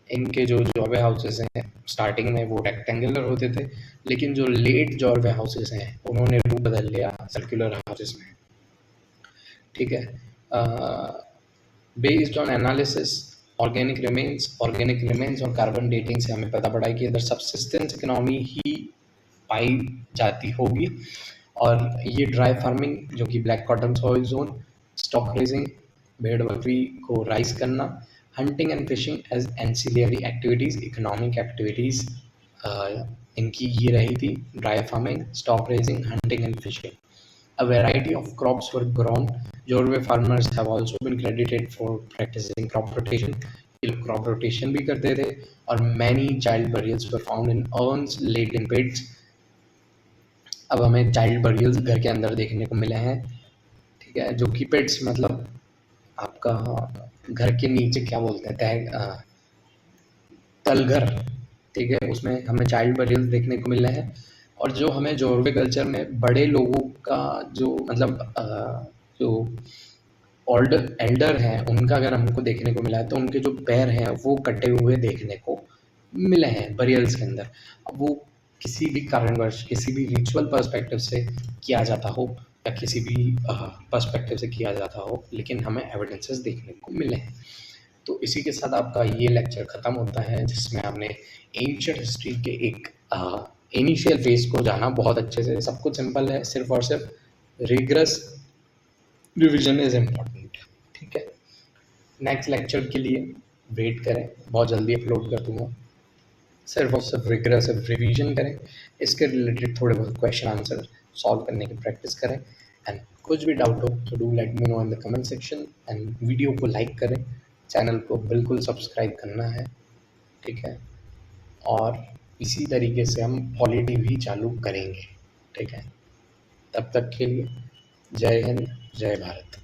इनके जो जॉर्वे हाउसेस हैं स्टार्टिंग में वो रेक्टेंगुलर होते थे, लेकिन जो लेट जॉर्वे हाउसेस हैं उन्होंने रूप बदल लिया सर्कुलर हाउसेस में। ठीक है। Based on analysis organic remains और कार्बन डेटिंग से हमें पता पड़ा है कि इधर सबसिस्टेंस इकोनॉमी ही पाई जाती होगी। और ये ड्राई फार्मिंग जो कि black cotton soil zone, stock raising, भेड़ बकरी को राइज करना, hunting and fishing as ancillary activities, economic activities इनकी ये रही थी। Dry farming, stock raising, hunting and fishing. A variety of crops were grown. Jorwe farmers have also been credited for practicing crop rotation. ये लोग crop rotation भी करते थे। और many child burials were found in urns laid in pits. अब हमें child burials घर के अंदर देखने को मिले हैं। ठीक है, जो कि pits मतलब आपका घर के नीचे क्या बोलते हैं, तलघर। ठीक है, उसमें हमें चाइल्ड बरियल्स देखने को मिल रहे हैं। और जो हमें जॉर्वे कल्चर में बड़े लोगों का जो मतलब जो ओल्ड एल्डर हैं उनका अगर हमको देखने को मिला है तो उनके जो पैर हैं वो कटे हुए देखने को मिले हैं बरियल्स के अंदर। अब वो किसी भी कारणवश किसी भी रिचुअल पर्सपेक्टिव से किया जाता हो या किसी भी पर्सपेक्टिव से किया जाता हो, लेकिन हमें एविडेंसेस देखने को मिले हैं। तो इसी के साथ आपका ये लेक्चर ख़त्म होता है, जिसमें आपने एंशिएंट हिस्ट्री के एक इनिशियल फेज को जाना बहुत अच्छे से। सब कुछ सिंपल है, सिर्फ और सिर्फ रिग्रेस रिवीजन इज इम्पॉर्टेंट। ठीक है, नेक्स्ट लेक्चर के लिए वेट करें, बहुत जल्दी अपलोड कर दूंगा। सिर्फ और सिर्फ रिग्रेसिव रिवीजन करें, इसके रिलेटेड थोड़े बहुत क्वेश्चन आंसर सॉल्व करने की प्रैक्टिस करें। एंड कुछ भी डाउट हो तो do let me know in the comment section. And video को लाइक करें, चैनल को बिल्कुल सब्सक्राइब करना है। ठीक है, और इसी तरीके से हम पॉलिटी भी चालू करेंगे। ठीक है, तब तक के लिए जय हिंद, जय भारत।